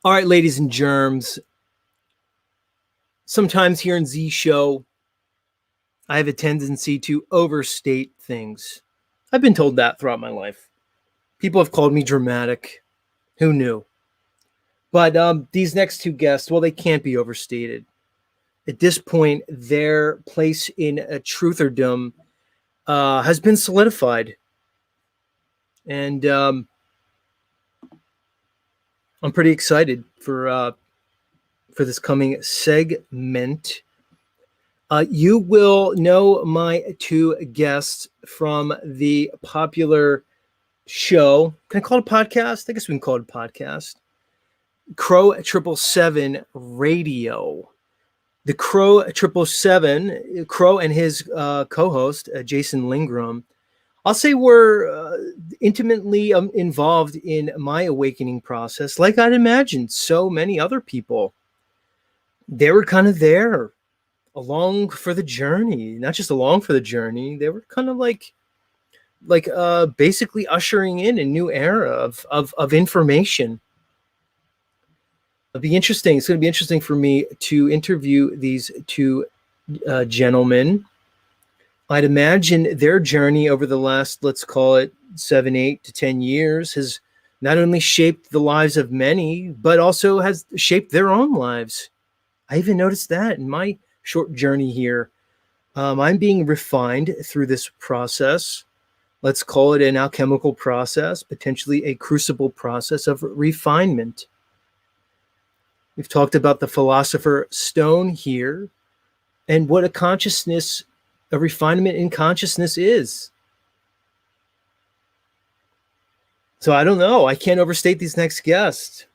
All right, ladies and germs. Sometimes here in Z Show, I have a tendency to overstate things. I've been told that throughout my life. People have called me dramatic. Who knew? But these next two guests, well, they can't be overstated. At this point, their place in a trutherdom has been solidified. And I'm pretty excited for this coming segment. You will know my two guests from the popular show. Can I call it a podcast? I guess we can call it a podcast. Crrow777 Radio. The Crrow777, Crrow and his co-host, Jason Lindgren, I'll say were intimately involved in my awakening process, like I'd imagined so many other people. They were kind of there along for the journey, not just along for the journey. They were kind of like basically ushering in a new era of information. It'll be interesting. It's going to be interesting for me to interview these two gentlemen. I'd imagine their journey over the last, let's call it 7, 8 to 10 years has not only shaped the lives of many, but also has shaped their own lives. I even noticed that in my short journey here. I'm being refined through this process. Let's call it an alchemical process, potentially a crucible process of refinement. We've talked about the philosopher stone here and what a refinement in consciousness is. So I don't know. I can't overstate these next guests.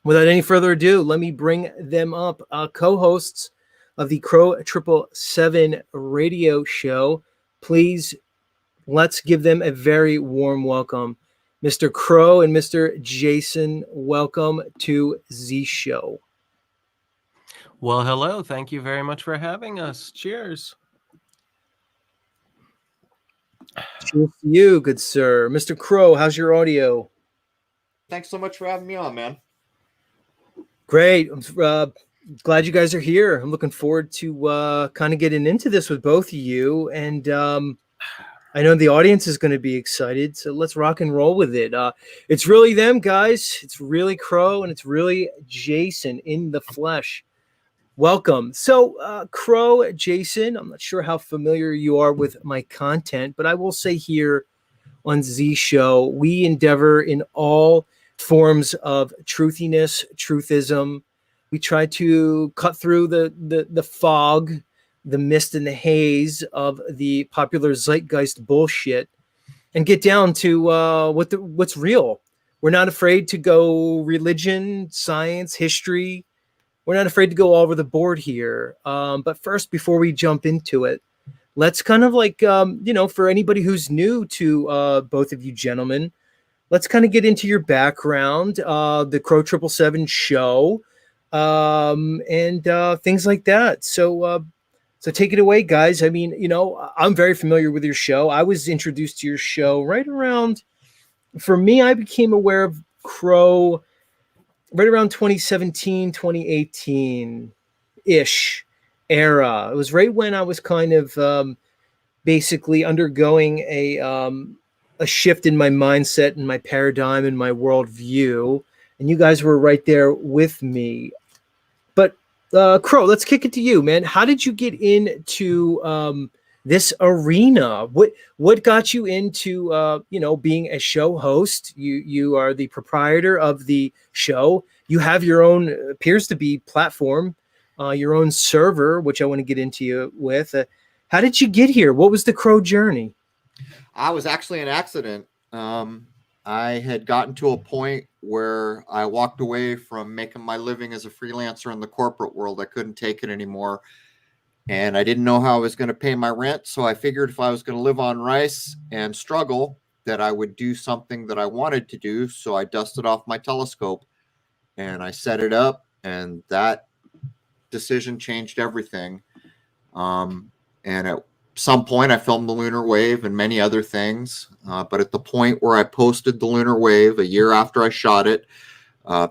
Without any further ado, let me bring them up. Co-hosts of the Crrow777 radio show. Please, let's give them a very warm welcome. Mr. Crrow and Mr. Jason, welcome to Z Show. Well, hello. Thank you very much for having us. Cheers. Cheers to you, good sir. Mr. Crrow, how's your audio? Thanks so much for having me on, man. Great. I'm glad you guys are here. I'm looking forward to kind of getting into this with both of you. And I know the audience is going to be excited, so let's rock and roll with it. It's really them, guys. It's really Crrow, and it's really Jason in the flesh. Welcome. So, Crrow, Jason, I'm not sure how familiar you are with my content, but I will say here on Z Show, we endeavor in all forms of truthiness, truthism. We try to cut through the fog, the mist and the haze of the popular zeitgeist bullshit and get down to what's real. We're not afraid to go religion, science, history. We're not afraid to go all over the board here. But first, before we jump into it, let's kind of for anybody who's new to both of you gentlemen, let's kind of get into your background, the Crrow777 show, and things like that. So take it away, guys. I mean, I'm very familiar with your show. I was introduced to your show right around, for me, I became aware of Crrow right around 2017, 2018-ish era. It was right when I was kind of basically undergoing a shift in my mindset and my paradigm and my worldview. And you guys were right there with me. But Crrow, let's kick it to you, man. How did you get into this arena? What got you into being a show host? You are the proprietor of the show. You have your own appears to be platform, your own server, which I want to get into you with. How did you get here? What was the Crrow journey? I was actually an accident. I had gotten to a point where I walked away from making my living as a freelancer in the corporate world. I couldn't take it anymore. And I didn't know how I was going to pay my rent. So I figured if I was going to live on rice and struggle, that I would do something that I wanted to do. So I dusted off my telescope and I set it up. And that decision changed everything. And at some point, I filmed the lunar wave and many other things. But at the point where I posted the lunar wave, a year after I shot it,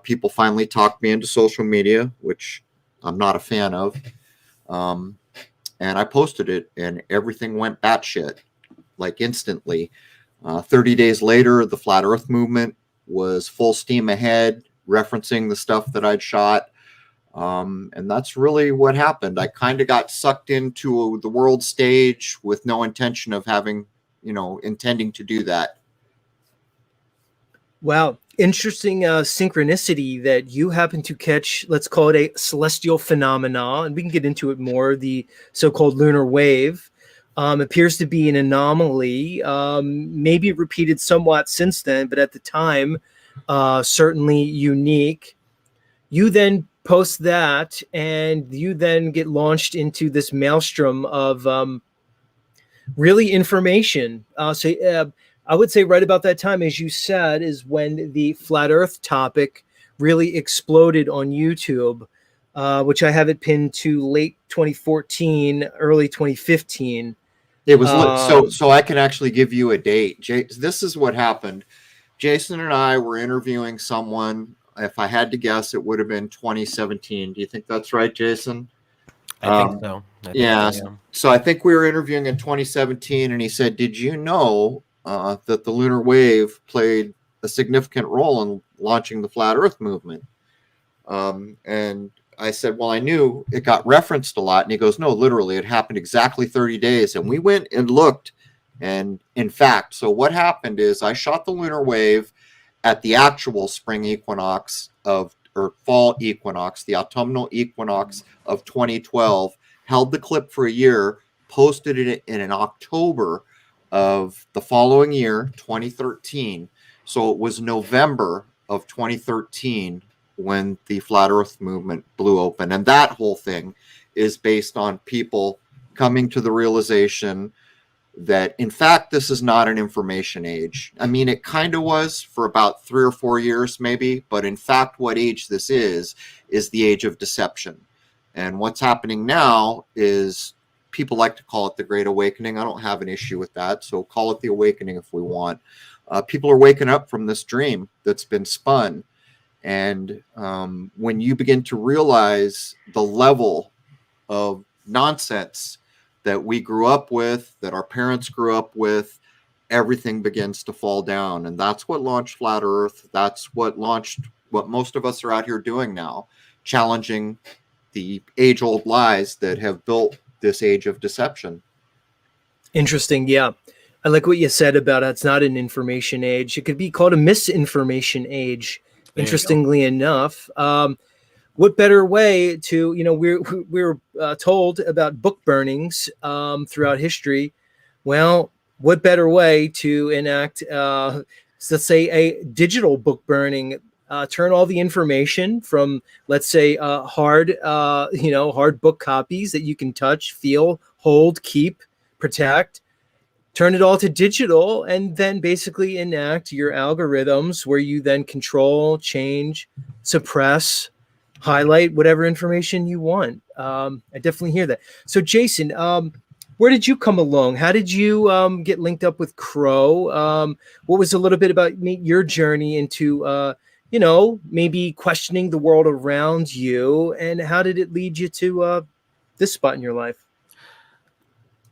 People finally talked me into social media, which I'm not a fan of. And I posted it, and everything went batshit, like instantly. 30 days later, the Flat Earth movement was full steam ahead, referencing the stuff that I'd shot. And that's really what happened. I kind of got sucked into the world stage with no intention of intending to do that. Wow. Interesting synchronicity that you happen to catch, let's call it a celestial phenomena, and we can get into it more. The so-called lunar wave appears to be an anomaly, maybe repeated somewhat since then, but at the time, certainly unique. You then post that, and you then get launched into this maelstrom of really information. I would say right about that time, as you said, is when the flat Earth topic really exploded on YouTube, which I have it pinned to late 2014, early 2015. It was so I can actually give you a date. This is what happened. Jason and I were interviewing someone. If I had to guess, it would have been 2017. Do you think that's right, Jason? I think so. So I think we were interviewing in 2017, and he said, "Did you know that the lunar wave played a significant role in launching the flat Earth movement?" And I said, "Well, I knew it got referenced a lot." And he goes, "No, literally, it happened exactly 30 days." And we went and looked, and in fact, so what happened is I shot the lunar wave at the actual spring equinox or fall equinox, the autumnal equinox of 2012, held the clip for a year, posted it in October of the following year, 2013. So it was November of 2013 when the flat Earth movement blew open. And that whole thing is based on people coming to the realization that, in fact, this is not an information age. I mean, it kind of was for about 3 or 4 years, maybe, but in fact, what age this is the age of deception. And what's happening now is people like to call it the Great Awakening. I don't have an issue with that, so call it the Awakening if we want. People are waking up from this dream that's been spun. And when you begin to realize the level of nonsense that we grew up with, that our parents grew up with, everything begins to fall down. And that's what launched Flat Earth. That's what launched what most of us are out here doing now, challenging the age-old lies that have built this age of deception. Interesting. Yeah. I like what you said about it's not an information age. It could be called a misinformation age, interestingly enough. What better way to, we're told about book burnings throughout history. Well, what better way to enact, let's say, a digital book burning? Turn all the information from, let's say, hard book copies that you can touch, feel, hold, keep, protect. Turn it all to digital, and then basically enact your algorithms where you then control, change, suppress, highlight whatever information you want. I definitely hear that. So, Jason, where did you come along? How did you get linked up with Crow? What was a little bit about your journey into, maybe questioning the world around you, and how did it lead you to this spot in your life?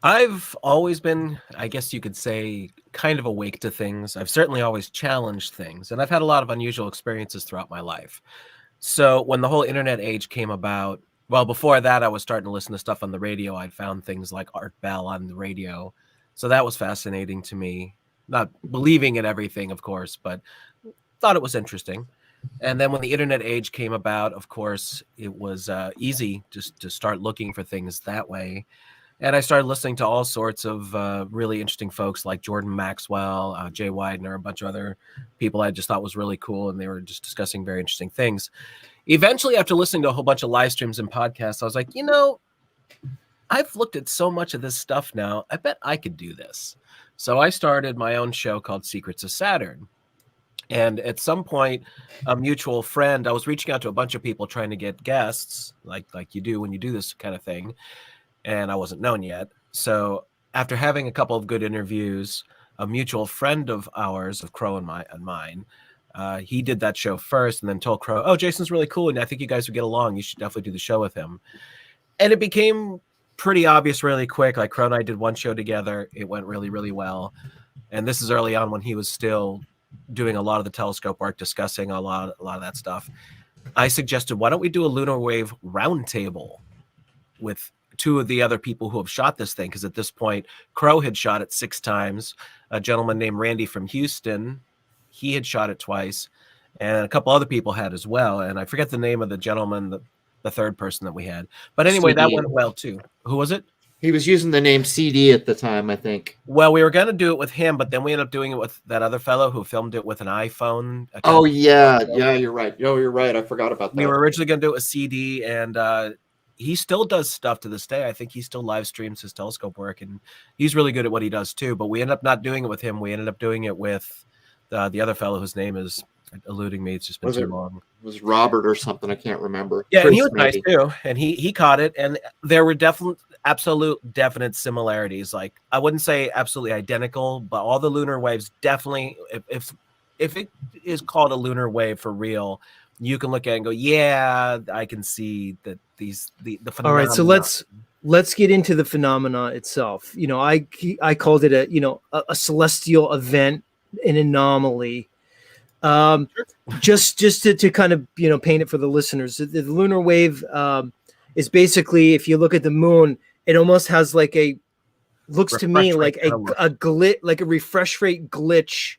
I've always been, I guess you could say, kind of awake to things. I've certainly always challenged things, and I've had a lot of unusual experiences throughout my life. So when the whole internet age came about, well, before that, I was starting to listen to stuff on the radio. I'd found things like Art Bell on the radio. So that was fascinating to me. Not believing in everything, of course, but thought it was interesting. And then when the internet age came about, of course, it was easy just to start looking for things that way. And I started listening to all sorts of really interesting folks like Jordan Maxwell, Jay Widener, a bunch of other people I just thought was really cool. And they were just discussing very interesting things. Eventually, after listening to a whole bunch of live streams and podcasts, I was like, I've looked at so much of this stuff now. I bet I could do this. So I started my own show called Secrets of Saturn. And at some point, a mutual friend, I was reaching out to a bunch of people trying to get guests, like you do when you do this kind of thing. And I wasn't known yet. So after having a couple of good interviews, a mutual friend of ours, of Crow and mine, He did that show first and then told Crow, oh, Jason's really cool, and I think you guys would get along. You should definitely do the show with him. And it became pretty obvious really quick. Like, Crow and I did one show together. It went really, really well. And this is early on when he was still doing a lot of the telescope work, discussing a lot of that stuff. I suggested, why don't we do a lunar wave roundtable with two of the other people who have shot this thing? Because at this point, Crow had shot it 6 times. A gentleman named Randy from Houston, he had shot it twice. And a couple other people had as well. And I forget the name of the gentleman, the third person that we had. But anyway, that went well too. Who was it? He was using the name CD at the time, I think. Well, we were going to do it with him, but then we ended up doing it with that other fellow who filmed it with an iPhone. Oh, yeah. Yeah, you're right. Oh, you're right. I forgot about that. We were originally going to do it with CD, and he still does stuff to this day. I think he still live streams his telescope work, and he's really good at what he does too. But we ended up not doing it with him. We ended up doing it with the other fellow whose name is eluding me. It's just been too long. It was Robert or something. I can't remember. Yeah, and he was nice too, and he caught it, and there were definite similarities. Like, I wouldn't say absolutely identical, but all the lunar waves definitely, if it is called a lunar wave for real, you can look at it and go, yeah, I can see that the phenomena. All right, so let's get into the phenomena itself. You know, I called it a celestial event, an anomaly. Just to kind of paint it for the listeners, the lunar wave is basically, if you look at the moon, it almost has like looks to me like a glitch, like a refresh rate glitch,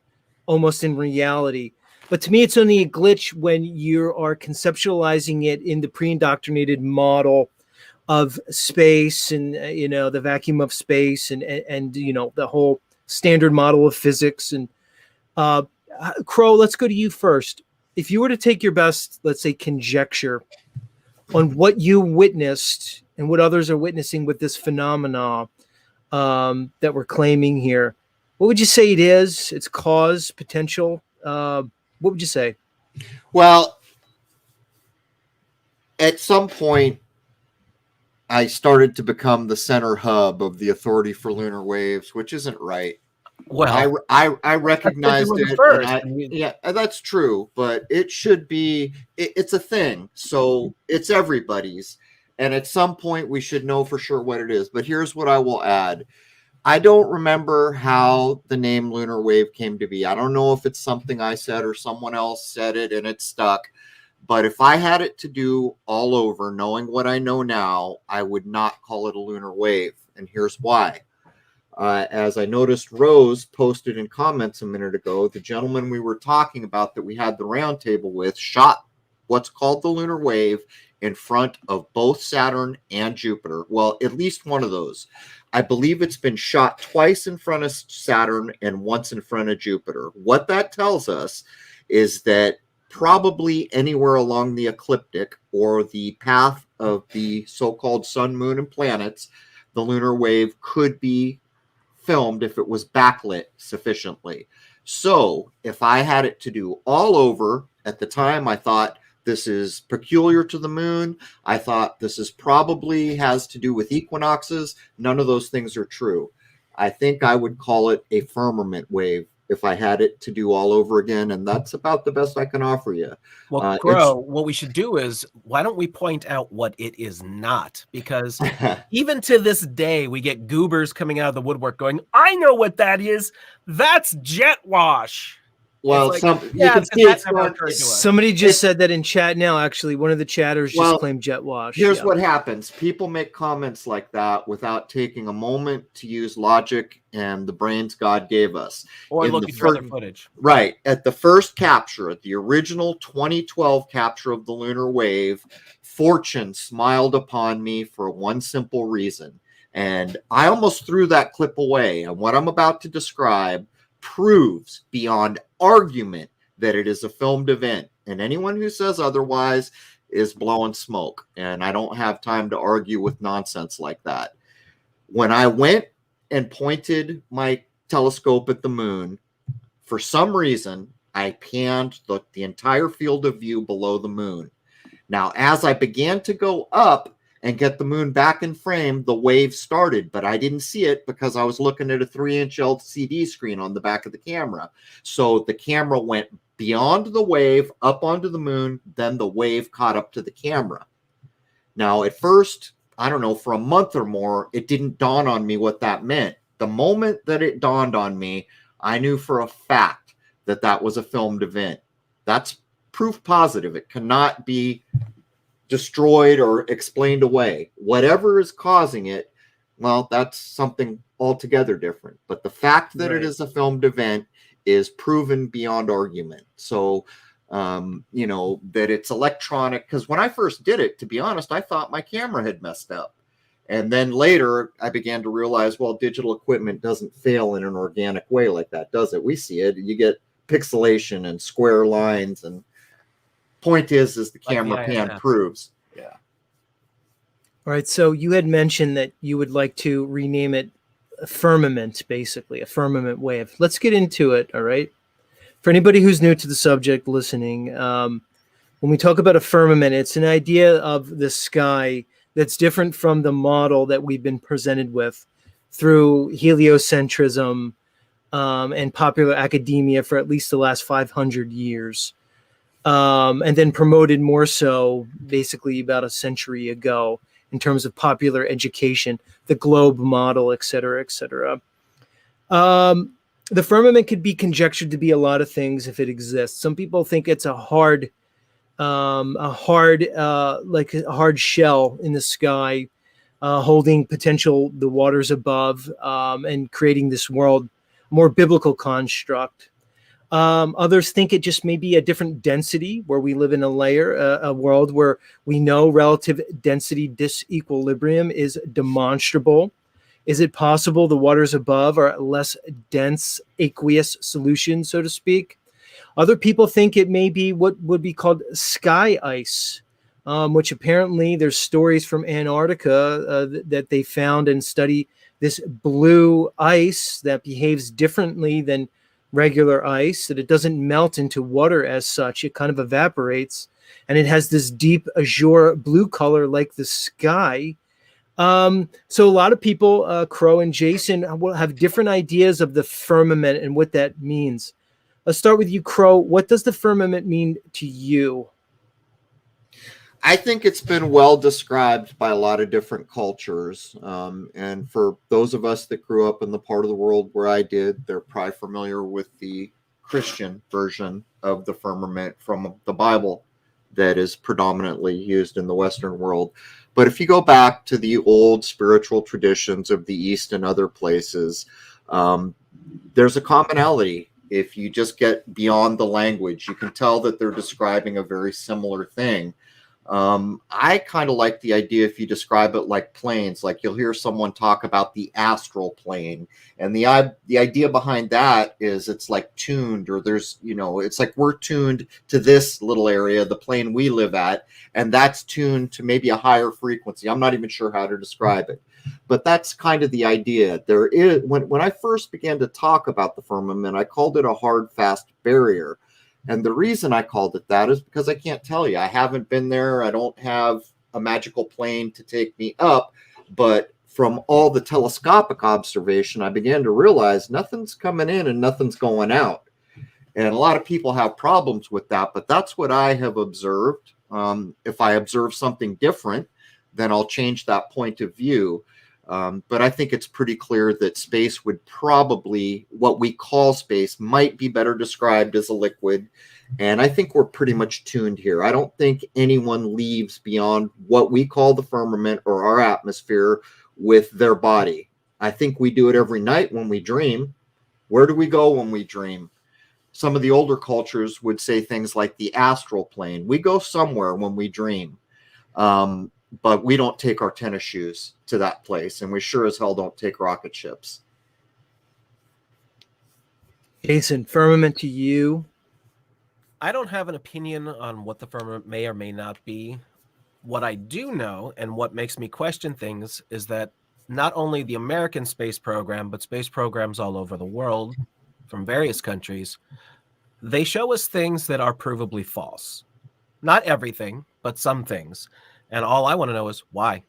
almost in reality. But to me, it's only a glitch when you are conceptualizing it in the pre-indoctrinated model of space and the vacuum of space and the whole standard model of physics. And Crow, let's go to you first. If you were to take your best, let's say, conjecture on what you witnessed and what others are witnessing with this phenomena that we're claiming here, what would you say it is? Its cause, potential? What would you say? Well, at some point, I started to become the center hub of the Authority for Lunar Waves, which isn't right. Well, I recognized it. Yeah, that's true, but it should be. It's a thing, so it's everybody's. And at some point, we should know for sure what it is. But here's what I will add. I don't remember how the name lunar wave came to be. I don't know if it's something I said or someone else said it and it stuck. But if I had it to do all over, knowing what I know now, I would not call it a lunar wave. And here's why. As I noticed Rose posted in comments a minute ago, the gentleman we were talking about that we had the round table with shot what's called the lunar wave in front of both Saturn and Jupiter. Well, at least one of those. I believe it's been shot twice in front of Saturn and once in front of Jupiter. What that tells us is that probably anywhere along the ecliptic or the path of the so-called sun, moon, and planets, the lunar wave could be filmed if it was backlit sufficiently. So if I had it to do all over, at the time I thought this is peculiar to the moon. I thought this is probably has to do with equinoxes. None of those things are true. I think I would call it a firmament wave if I had it to do all over again, and that's about the best I can offer you. Well, Crow, what we should do is, why don't we point out what it is not? Because even to this day, we get goobers coming out of the woodwork going, I know what that is. That's jet wash. Well, like, you can see somebody just said that in chat now. Actually, one of the chatters just claimed jet wash. Here's what happens. People make comments like that without taking a moment to use logic and the brains God gave us. Or looking for other footage. Right. At the first capture, at the original 2012 capture of the lunar wave, fortune smiled upon me for one simple reason. And I almost threw that clip away. And what I'm about to describe proves beyond argument that it is a filmed event, and anyone who says otherwise is blowing smoke, and I don't have time to argue with nonsense like that. When I went and pointed my telescope at the moon, for some reason I panned the entire field of view below the moon. Now as I began to go up and get the moon back in frame, the wave started, but I didn't see it because I was looking at a 3-inch LCD screen on the back of the camera. So the camera went beyond the wave, up onto the moon, then the wave caught up to the camera. Now, at first, I don't know, for a month or more, it didn't dawn on me what that meant. The moment that it dawned on me, I knew for a fact that that was a filmed event. That's proof positive. It cannot be destroyed or explained away. Whatever is causing it, well, that's something altogether different. But the fact that it is a filmed event is proven beyond argument. So, you know, that it's electronic, because when I first did it, to be honest, I thought my camera had messed up. And then later I began to realize, well, digital equipment doesn't fail in an organic way like that, does it? We see it. You get pixelation and square lines, and point is the camera pan proves. Yeah. All right. So you had mentioned that you would like to rename it a firmament, basically a firmament wave. Let's get into it. All right. For anybody who's new to the subject listening, when we talk about a firmament, it's an idea of the sky that's different from the model that we've been presented with through heliocentrism and popular academia for at least the last 500 years. And then promoted more so basically about a century ago in terms of popular education, the globe model, et cetera, et cetera. The firmament could be conjectured to be a lot of things if it exists. Some people think it's a hard shell in the sky, holding the waters above, and creating this world, more biblical construct. Others think it just may be a different density where we live in a world where we know relative density disequilibrium is demonstrable. Is it possible the waters above are less dense aqueous solution, so to speak? Other people think it may be what would be called sky ice, which apparently there's stories from Antarctica that they found and study this blue ice that behaves differently than regular ice, that it doesn't melt into water as such. It kind of evaporates, and it has this deep azure blue color like the sky. So a lot of people, Crow and Jason, will have different ideas of the firmament and what that means. Let's start with you, Crow. What does the firmament mean to you? I think it's been well described by a lot of different cultures. And for those of us that grew up in the part of the world where I did, they're probably familiar with the Christian version of the firmament from the Bible that is predominantly used in the Western world. But if you go back to the old spiritual traditions of the East and other places, there's a commonality. If you just get beyond the language, you can tell that they're describing a very similar thing. I kind of like the idea if you describe it like planes, like you'll hear someone talk about the astral plane, and the idea behind that is it's like tuned, or there's, you know, it's like we're tuned to this little area, the plane we live at, and that's tuned to maybe a higher frequency. I'm not even sure how to describe it, but that's kind of the idea. There is, when I first began to talk about the firmament, I called it a hard, fast barrier. And the reason I called it that is because I can't tell you. I haven't been there. I don't have a magical plane to take me up. But from all the telescopic observation, I began to realize nothing's coming in and nothing's going out. And a lot of people have problems with that. But that's what I have observed. If I observe something different, then I'll change that point of view. But I think it's pretty clear that space would probably, what we call space, might be better described as a liquid. And I think we're pretty much tuned here. I don't think anyone leaves beyond what we call the firmament or our atmosphere with their body. I think we do it every night when we dream. Where do we go when we dream? Some of the older cultures would say things like the astral plane. We go somewhere when we dream. But we don't take our tennis shoes to that place, and we sure as hell don't take rocket ships. Jason, firmament to you? I don't have an opinion on what the firmament may or may not be. What I do know, and what makes me question things, is that not only the American space program, but space programs all over the world from various countries, they show us things that are provably false. Not everything, but some things. And all I want to know is why.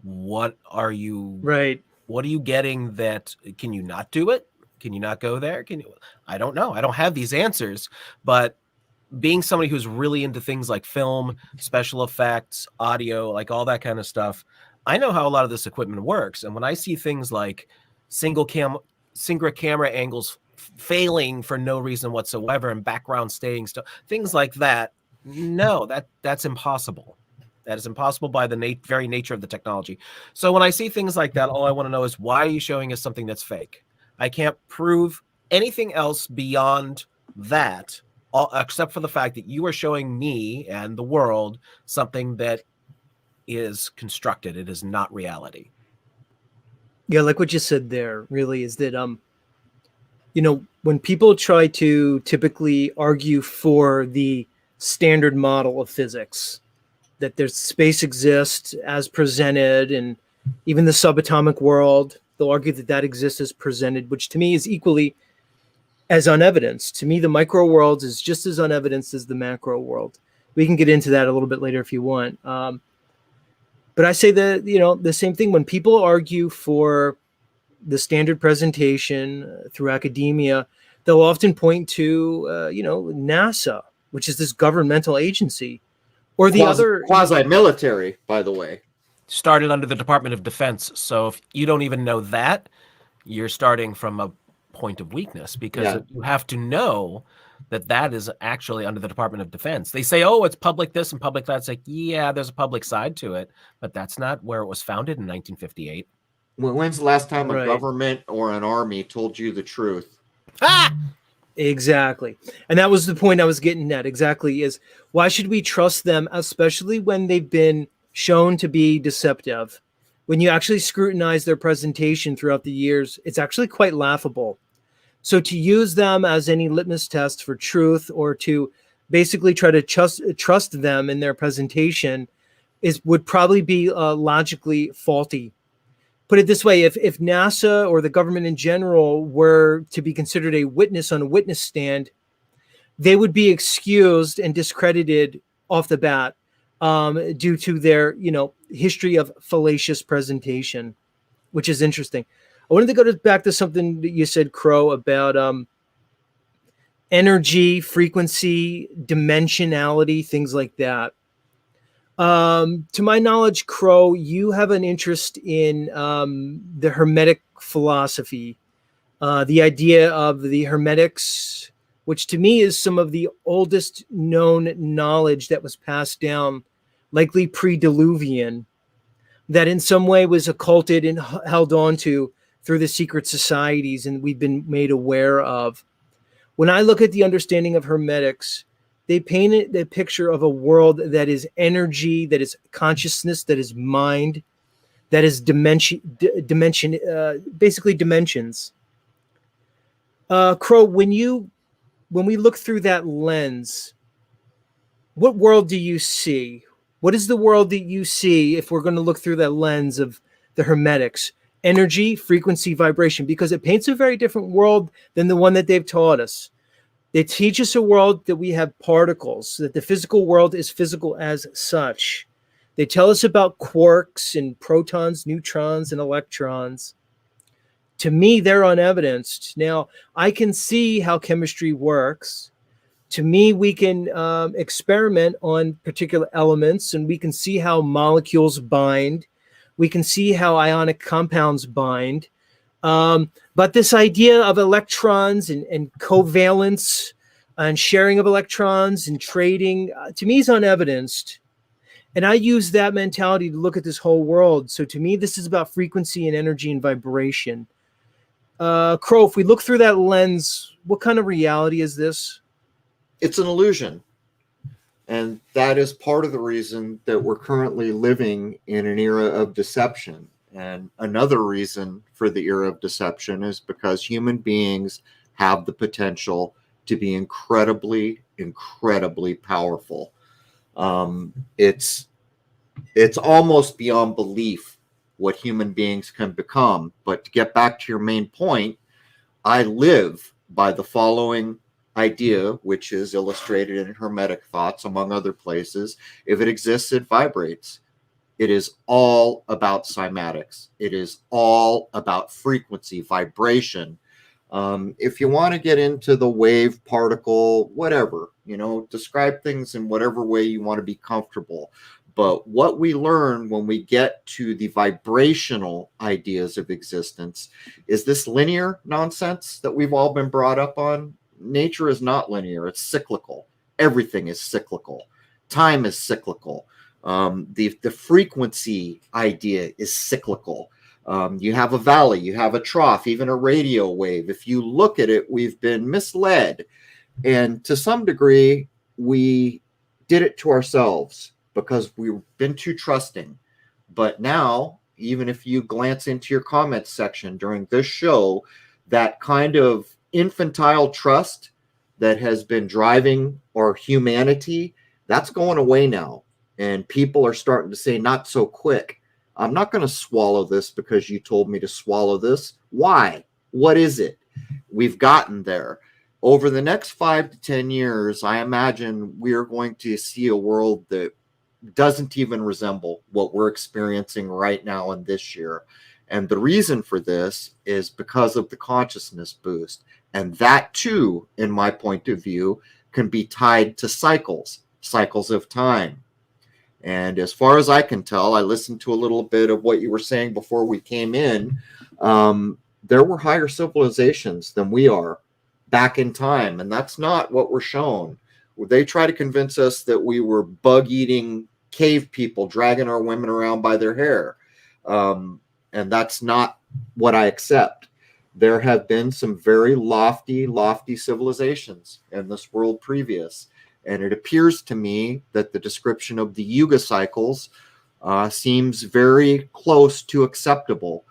What are you? Right. What are you getting that? Can you not do it? Can you not go there? Can you? I don't know. I don't have these answers. But being somebody who's really into things like film, special effects, audio, like all that kind of stuff, I know how a lot of this equipment works. And when I see things like single camera angles failing for no reason whatsoever and background staying still, things like that, no, that's impossible. That is impossible by the very nature of the technology. So when I see things like that, all I want to know is, why are you showing us something that's fake? I can't prove anything else beyond that, except for the fact that you are showing me and the world something that is constructed. It is not reality. Yeah, like what you said there really is that, when people try to typically argue for the standard model of physics, that there's space exists as presented, and even the subatomic world, they'll argue that that exists as presented, which to me is equally as unevidenced. To me, the micro world is just as unevidenced as the macro world. We can get into that a little bit later if you want. But I say that, the same thing when people argue for the standard presentation through academia, they'll often point to, NASA, which is this governmental agency, or the other quasi-military, by the way. Started under the Department of Defense. So if you don't even know that, you're starting from a point of weakness, because you have to know that that is actually under the Department of Defense. They say, oh, it's public this and public that. It's like, yeah, there's a public side to it, but that's not where it was founded in 1958. When's the last time a government or an army told you the truth? Ah! Exactly. And that was the point I was getting at. Exactly. Is why should we trust them, especially when they've been shown to be deceptive? When you actually scrutinize their presentation throughout the years, it's actually quite laughable. So to use them as any litmus test for truth, or to basically try to trust them in their presentation, would probably be logically faulty. Put it this way, if NASA or the government in general were to be considered a witness on a witness stand, they would be excused and discredited off the bat due to their, history of fallacious presentation, which is interesting. I wanted to go back to something that you said, Crow, about energy, frequency, dimensionality, things like that. To my knowledge, Crow, you have an interest in the Hermetic philosophy, the idea of the Hermetics, which to me is some of the oldest known knowledge that was passed down, likely pre-Diluvian, that in some way was occulted and held on to through the secret societies, and we've been made aware of. When I look at the understanding of Hermetics, they painted the picture of a world that is energy, that is consciousness, that is mind, that is basically dimensions. Crow, when we look through that lens, what world do you see? What is the world that you see if we're going to look through that lens of the Hermetics? Energy, frequency, vibration, because it paints a very different world than the one that they've taught us. They teach us a world that we have particles, that the physical world is physical as such. They tell us about quarks and protons, neutrons, and electrons. To me, they're unevidenced. Now, I can see how chemistry works. To me, we can experiment on particular elements, and we can see how molecules bind. We can see how ionic compounds bind. But this idea of electrons and covalence and sharing of electrons and trading, to me, is unevidenced. And I use that mentality to look at this whole world. So to me, this is about frequency and energy and vibration. Crow, if we look through that lens, what kind of reality is this? It's an illusion. And that is part of the reason that we're currently living in an era of deception. And another reason for the era of deception is because human beings have the potential to be incredibly, incredibly powerful. It's almost beyond belief what human beings can become. But to get back to your main point, I live by the following idea, which is illustrated in Hermetic thoughts, among other places. If it exists, it vibrates. It is all about cymatics. It is all about frequency, vibration. If you want to get into the wave, particle, whatever, describe things in whatever way you want to be comfortable. But what we learn when we get to the vibrational ideas of existence is this linear nonsense that we've all been brought up on. Nature is not linear, it's cyclical. Everything is cyclical. Time is cyclical. The frequency idea is cyclical. You have a valley, you have a trough, even a radio wave. If you look at it, we've been misled. And to some degree, we did it to ourselves because we've been too trusting. But now, even if you glance into your comments section during this show, that kind of infantile trust that has been driving our humanity, that's going away now. And people are starting to say, not so quick. I'm not going to swallow this because you told me to swallow this. Why? What is it? We've gotten there. Over the next 5 to 10 years, I imagine we are going to see a world that doesn't even resemble what we're experiencing right now in this year. And the reason for this is because of the consciousness boost. And that too, in my point of view, can be tied to cycles of time. And as far as I can tell, I listened to a little bit of what you were saying before we came in. There were higher civilizations than we are back in time. And that's not what we're shown. They try to convince us that we were bug-eating cave people dragging our women around by their hair. And that's not what I accept. There have been some very lofty civilizations in this world previous. And it appears to me that the description of the Yuga cycles seems very close to acceptable,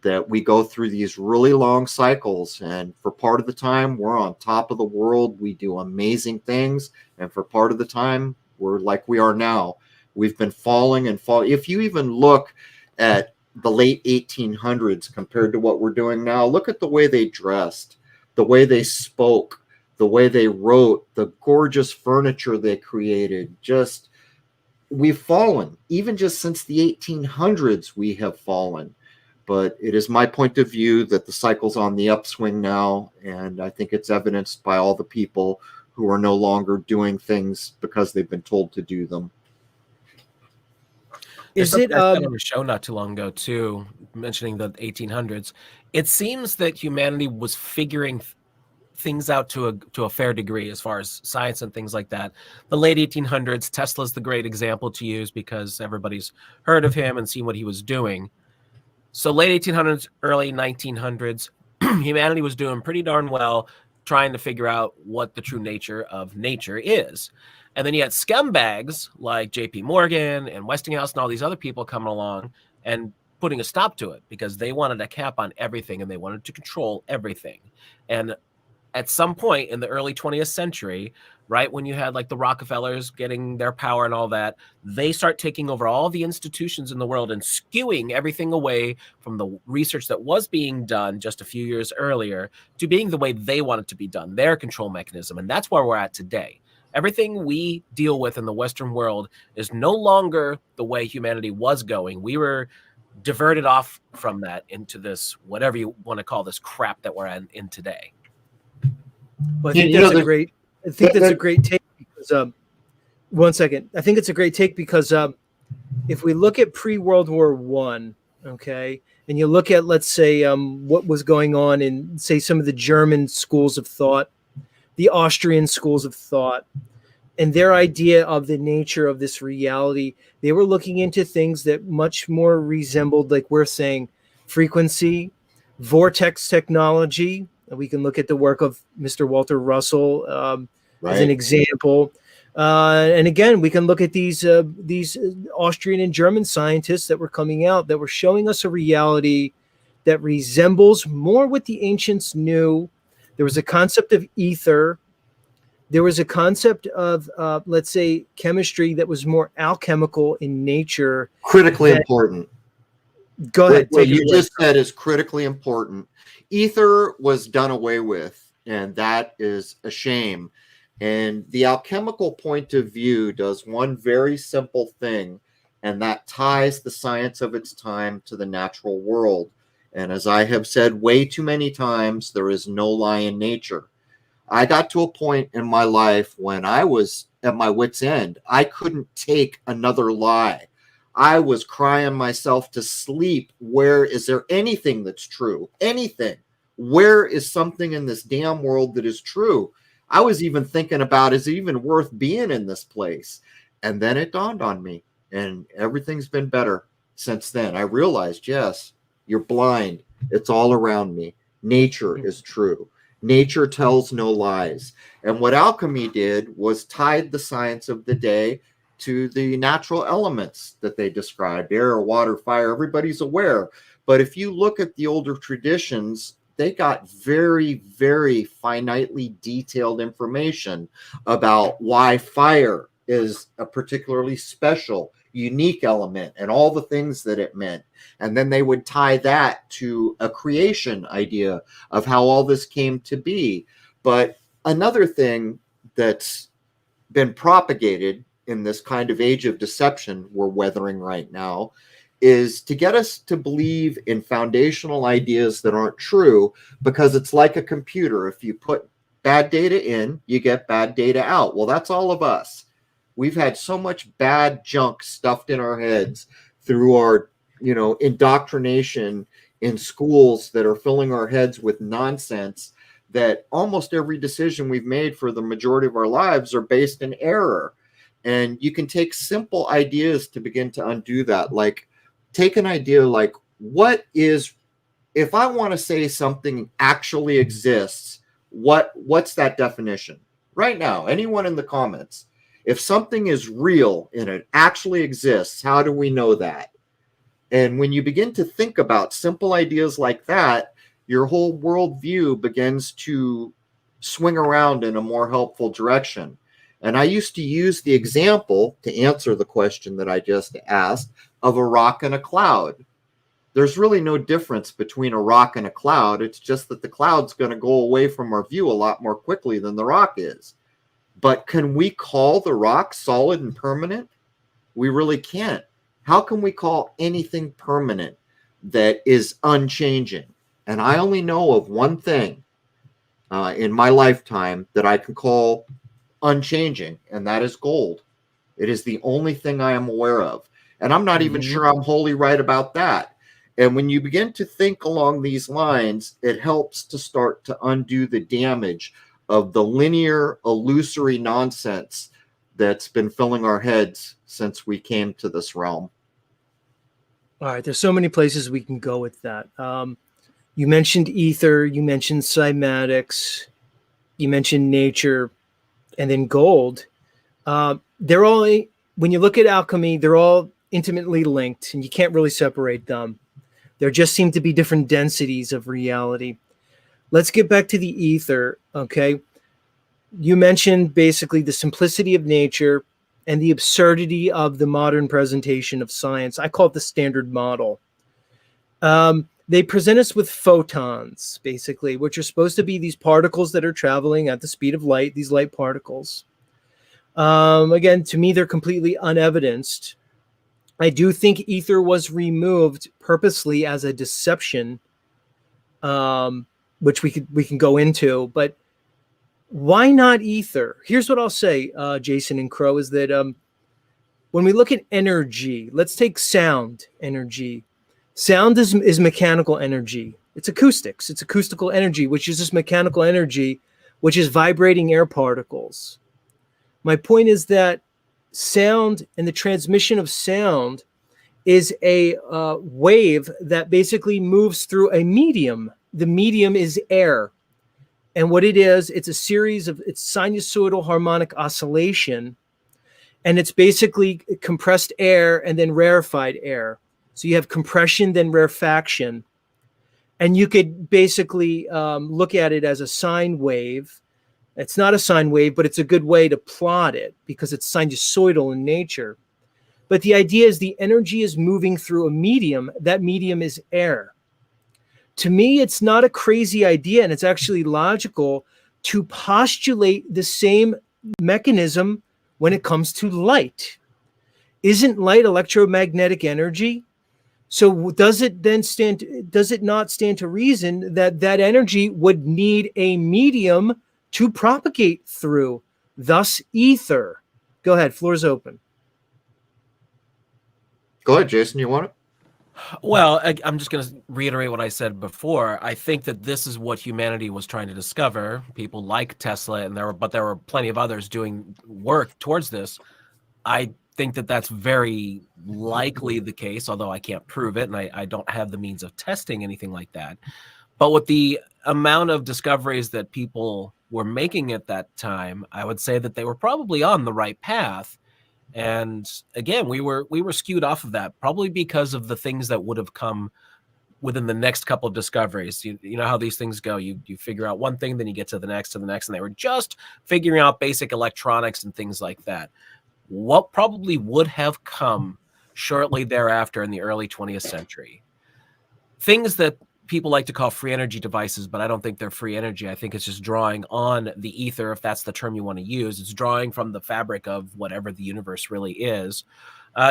that we go through these really long cycles. And for part of the time, we're on top of the world. We do amazing things. And for part of the time, we're like we are now. We've been falling and falling. If you even look at the late 1800s compared to what we're doing now, look at the way they dressed, the way they spoke, the way they wrote, the gorgeous furniture they created. Just, we've fallen. Even just since the 1800s, we have fallen. But it is my point of view that the cycle's on the upswing now, and I think it's evidenced by all the people who are no longer doing things because they've been told to do them. Is it on a show not too long ago too, mentioning the 1800s? It seems that humanity was figuring things out to a fair degree as far as science and things like that. The late 1800s, Tesla's the great example to use because everybody's heard of him and seen what he was doing. So late 1800s, early 1900s, humanity was doing pretty darn well trying to figure out what the true nature of nature is. And then you had scumbags like J.P. Morgan and Westinghouse and all these other people coming along and putting a stop to it because they wanted a cap on everything and they wanted to control everything. And at some point in the early 20th century, right when you had like the Rockefellers getting their power and all that, they start taking over all the institutions in the world and skewing everything away from the research that was being done just a few years earlier to being the way they want it to be done, their control mechanism. And that's where we're at today. Everything we deal with in the Western world is no longer the way humanity was going. We were diverted off from that into this, whatever you want to call this crap that we're in today. Well, I think that's a great. I think that's a great take because. One second. I think it's a great take because if we look at pre-World War I, okay, and you look at, let's say, what was going on in, say, some of the German schools of thought, the Austrian schools of thought, and their idea of the nature of this reality, they were looking into things that much more resembled, like we're saying, frequency, vortex technology. We can look at the work of Mr. Walter Russell as an example. And again, we can look at these Austrian and German scientists that were coming out that were showing us a reality that resembles more what the ancients knew. There was a concept of ether. There was a concept of, let's say, chemistry that was more alchemical in nature. Critically important. Go ahead. What you just said is critically important. Ether was done away with, and that is a shame. And the alchemical point of view does one very simple thing, and that ties the science of its time to the natural world. And as I have said way too many times, there is no lie in nature. I got to a point in my life when I was at my wit's end. I couldn't take another lie. I was crying myself to sleep. Where is there anything that's true? Anything? Where is something in this damn world that is true? I was even thinking about, is it even worth being in this place? And then it dawned on me, and everything's been better since then. I realized, yes, you're blind. It's all around me. Nature is true. Nature tells no lies. And what alchemy did was tied the science of the day to the natural elements that they described: air, water, fire. Everybody's aware. But if you look at the older traditions, they got very, very finitely detailed information about why fire is a particularly special, unique element and all the things that it meant. And then they would tie that to a creation idea of how all this came to be. But another thing that's been propagated in this kind of age of deception we're weathering right now is to get us to believe in foundational ideas that aren't true, because it's like a computer. If you put bad data in, you get bad data out. Well, that's all of us. We've had so much bad junk stuffed in our heads through our, indoctrination in schools that are filling our heads with nonsense, that almost every decision we've made for the majority of our lives are based in error. And you can take simple ideas to begin to undo that. Like, take an idea like, if I want to say something actually exists, what's that definition? Right now, anyone in the comments, if something is real and it actually exists, how do we know that? And when you begin to think about simple ideas like that, your whole worldview begins to swing around in a more helpful direction. And I used to use the example to answer the question that I just asked of a rock and a cloud. There's really no difference between a rock and a cloud. It's just that the cloud's going to go away from our view a lot more quickly than the rock is. But can we call the rock solid and permanent? We really can't. How can we call anything permanent that is unchanging? And I only know of one thing in my lifetime that I can call unchanging, and that is gold. It is the only thing I am aware of. And I'm not even sure I'm wholly right about that. And when you begin to think along these lines, it helps to start to undo the damage of the linear, illusory nonsense that's been filling our heads since we came to this realm. All right, there's so many places we can go with that. You mentioned ether, you mentioned cymatics, you mentioned nature, and then gold. They're all, when you look at alchemy, they're all intimately linked, and you can't really separate them. There just seem to be different densities of reality. Let's get back to the ether, okay? You mentioned basically the simplicity of nature and the absurdity of the modern presentation of science. I call it the standard model. They present us with photons, basically, which are supposed to be these particles that are traveling at the speed of light, these light particles. Again, to me, they're completely unevidenced. I do think ether was removed purposely as a deception, which we can go into. But why not ether? Here's what I'll say, Jason and Crow, is that when we look at energy, let's take sound energy. Sound is mechanical energy. It's acoustics. It's acoustical energy, which is this mechanical energy, which is vibrating air particles. My point is that sound and the transmission of sound is a wave that basically moves through a medium. The medium is air. And what it is, it's a series of, it's sinusoidal harmonic oscillation. And it's basically compressed air and then rarefied air. So you have compression, then rarefaction. And you could basically look at it as a sine wave. It's not a sine wave, but it's a good way to plot it because it's sinusoidal in nature. But the idea is the energy is moving through a medium. That medium is air. To me, it's not a crazy idea, and it's actually logical to postulate the same mechanism when it comes to light. Isn't light electromagnetic energy? So does it not stand to reason that that energy would need a medium to propagate through, thus ether. Go ahead, floor's open. Go ahead, Jason. You want it? Well, I'm just going to reiterate what I said before. I think that this is what humanity was trying to discover. People like Tesla, and there were plenty of others doing work towards this. I think that that's very likely the case, although I can't prove it, and I don't have the means of testing anything like that. But with the amount of discoveries that people were making at that time, I would say that they were probably on the right path. And again, we were skewed off of that, probably because of the things that would have come within the next couple of discoveries. You know how these things go. You figure out one thing, then you get to the next, and they were just figuring out basic electronics and things like that. What probably would have come shortly thereafter in the early 20th century? Things that people like to call free energy devices, but I don't think they're free energy. I think it's just drawing on the ether, if that's the term you want to use. It's drawing from the fabric of whatever the universe really is.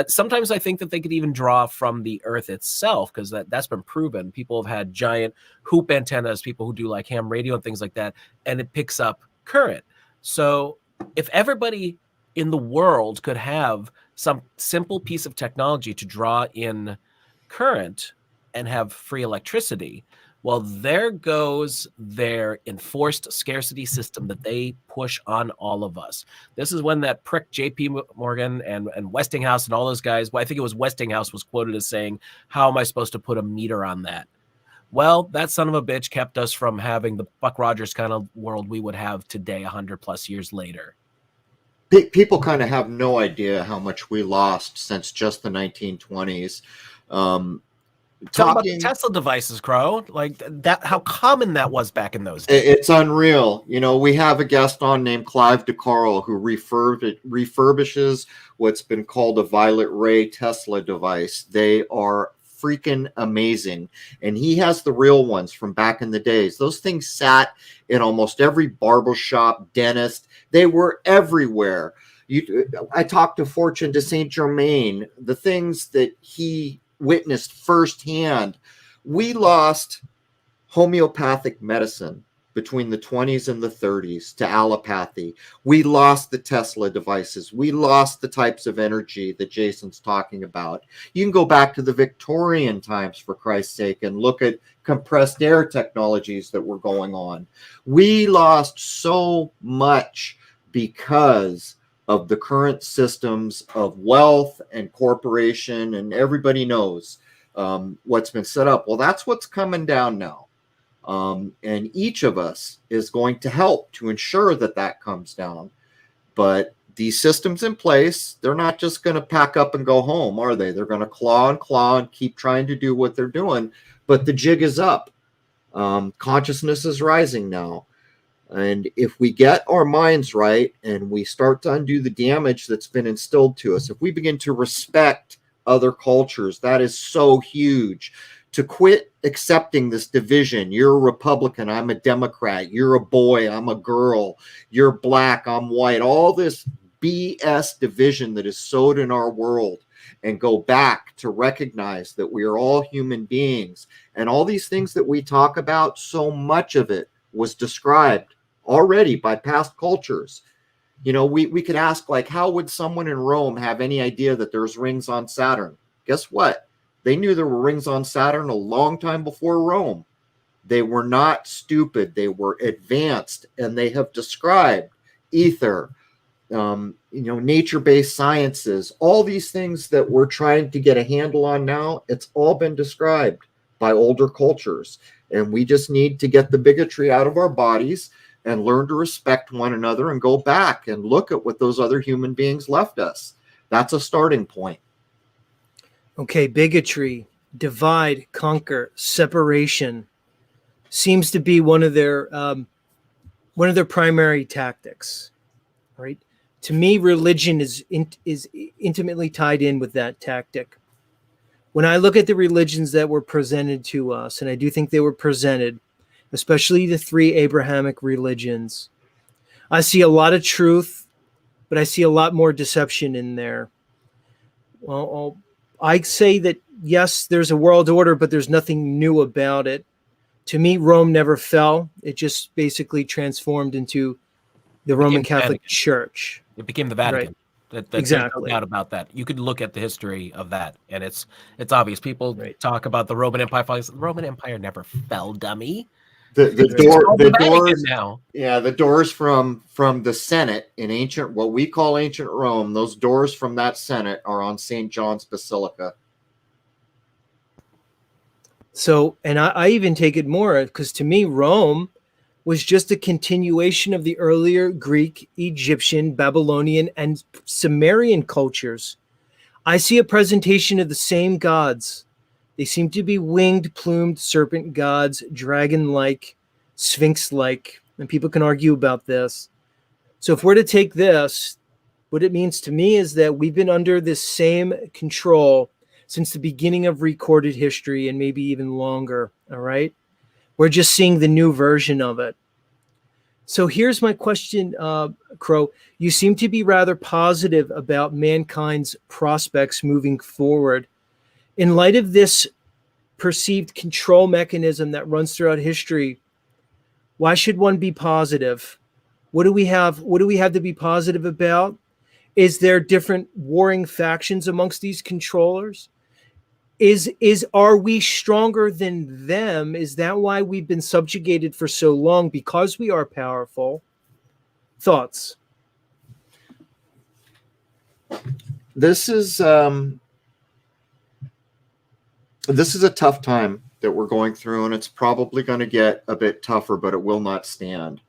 Sometimes I think that they could even draw from the earth itself, because that's been proven. People have had giant hoop antennas, people who do like ham radio and things like that, and it picks up current. So if everybody in the world could have some simple piece of technology to draw in current and have free electricity, well, there goes their enforced scarcity system that they push on all of us. This is when that prick JP Morgan and Westinghouse and all those guys, well, I think it was Westinghouse, was quoted as saying, how am I supposed to put a meter on that? Well, that son of a bitch kept us from having the Buck Rogers kind of world we would have today 100 plus years later. People kind of have no idea how much we lost since just the 1920s. Talk about the Tesla devices, Crow. Like that, how common that was back in those days. It's unreal. You know, we have a guest on named Clive DeCarlo who refurbishes what's been called a violet ray Tesla device. They are freaking amazing. And he has the real ones from back in the days. Those things sat in almost every barbershop, dentist. They were everywhere. I talked to Fortune de Saint Germain, the things that he witnessed firsthand. We lost homeopathic medicine between the 20s and the 30s to allopathy. We lost the Tesla devices. We lost the types of energy that Jason's talking about. You can go back to the Victorian times, for Christ's sake, and look at compressed air technologies that were going on. We lost so much because of the current systems of wealth and corporation, and everybody knows what's been set up. Well, that's what's coming down now. And each of us is going to help to ensure that that comes down. But these systems in place, they're not just going to pack up and go home, are they? They're going to claw and keep trying to do what they're doing. But the jig is up. Consciousness is rising now. And if we get our minds right and we start to undo the damage that's been instilled to us, if we begin to respect other cultures, that is so huge. To quit accepting this division. You're a Republican, I'm a Democrat. You're a boy, I'm a girl. You're black, I'm white. All this BS division that is sowed in our world, and go back to recognize that we are all human beings. And all these things that we talk about, so much of it was described already by past cultures. You know, we could ask, like, how would someone in Rome have any idea that there's rings on Saturn? Guess what? They knew there were rings on Saturn a long time before Rome. They were not stupid. They were advanced, and they have described ether, nature-based sciences, all these things that we're trying to get a handle on now. It's all been described by older cultures, and we just need to get the bigotry out of our bodies and learn to respect one another and go back and look at what those other human beings left us. That's a starting point. Okay, bigotry, divide, conquer, separation seems to be one of their primary tactics, right? To me, religion is intimately tied in with that tactic. When I look at the religions that were presented to us, and I do think they were presented, especially the three Abrahamic religions, I see a lot of truth, but I see a lot more deception in there. Well, I say that, yes, there's a world order, but there's nothing new about it. To me, Rome never fell. It just basically transformed into the Roman Catholic Vatican. Church. It became the Vatican. Right. There's Exactly. no doubt about that. You could look at the history of that, and it's obvious. People Right. talk about the Roman Empire falling. The Roman Empire never fell, dummy. The Vatican doors now. Yeah, the doors from the Senate in ancient, what we call ancient Rome, those doors from that Senate are on St. John's Basilica. So, and I even take it more, because to me, Rome was just a continuation of the earlier Greek, Egyptian, Babylonian, and Sumerian cultures. I see a presentation of the same gods. They seem to be winged, plumed serpent gods, dragon-like, sphinx-like, and people can argue about this. So if we're to take this, what it means to me is that we've been under this same control since the beginning of recorded history, and maybe even longer, all right? We're just seeing the new version of it. So here's my question, Crow. You seem to be rather positive about mankind's prospects moving forward. In light of this perceived control mechanism that runs throughout history, why should one be positive? What do we have to be positive about? Is there different warring factions amongst these controllers? Are we stronger than them? Is that why we've been subjugated for so long? Because we are powerful? Thoughts? This is a tough time that we're going through, and it's probably going to get a bit tougher, but it will not stand.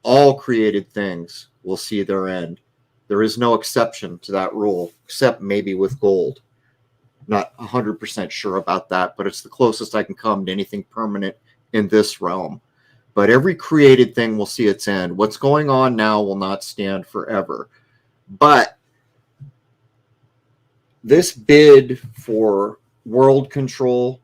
All created things will see their end. There is no exception to that rule, except maybe with gold. Not 100% sure about that, but it's the closest I can come to anything permanent in this realm. But every created thing will see its end. What's going on now will not stand forever. But this bid for world control,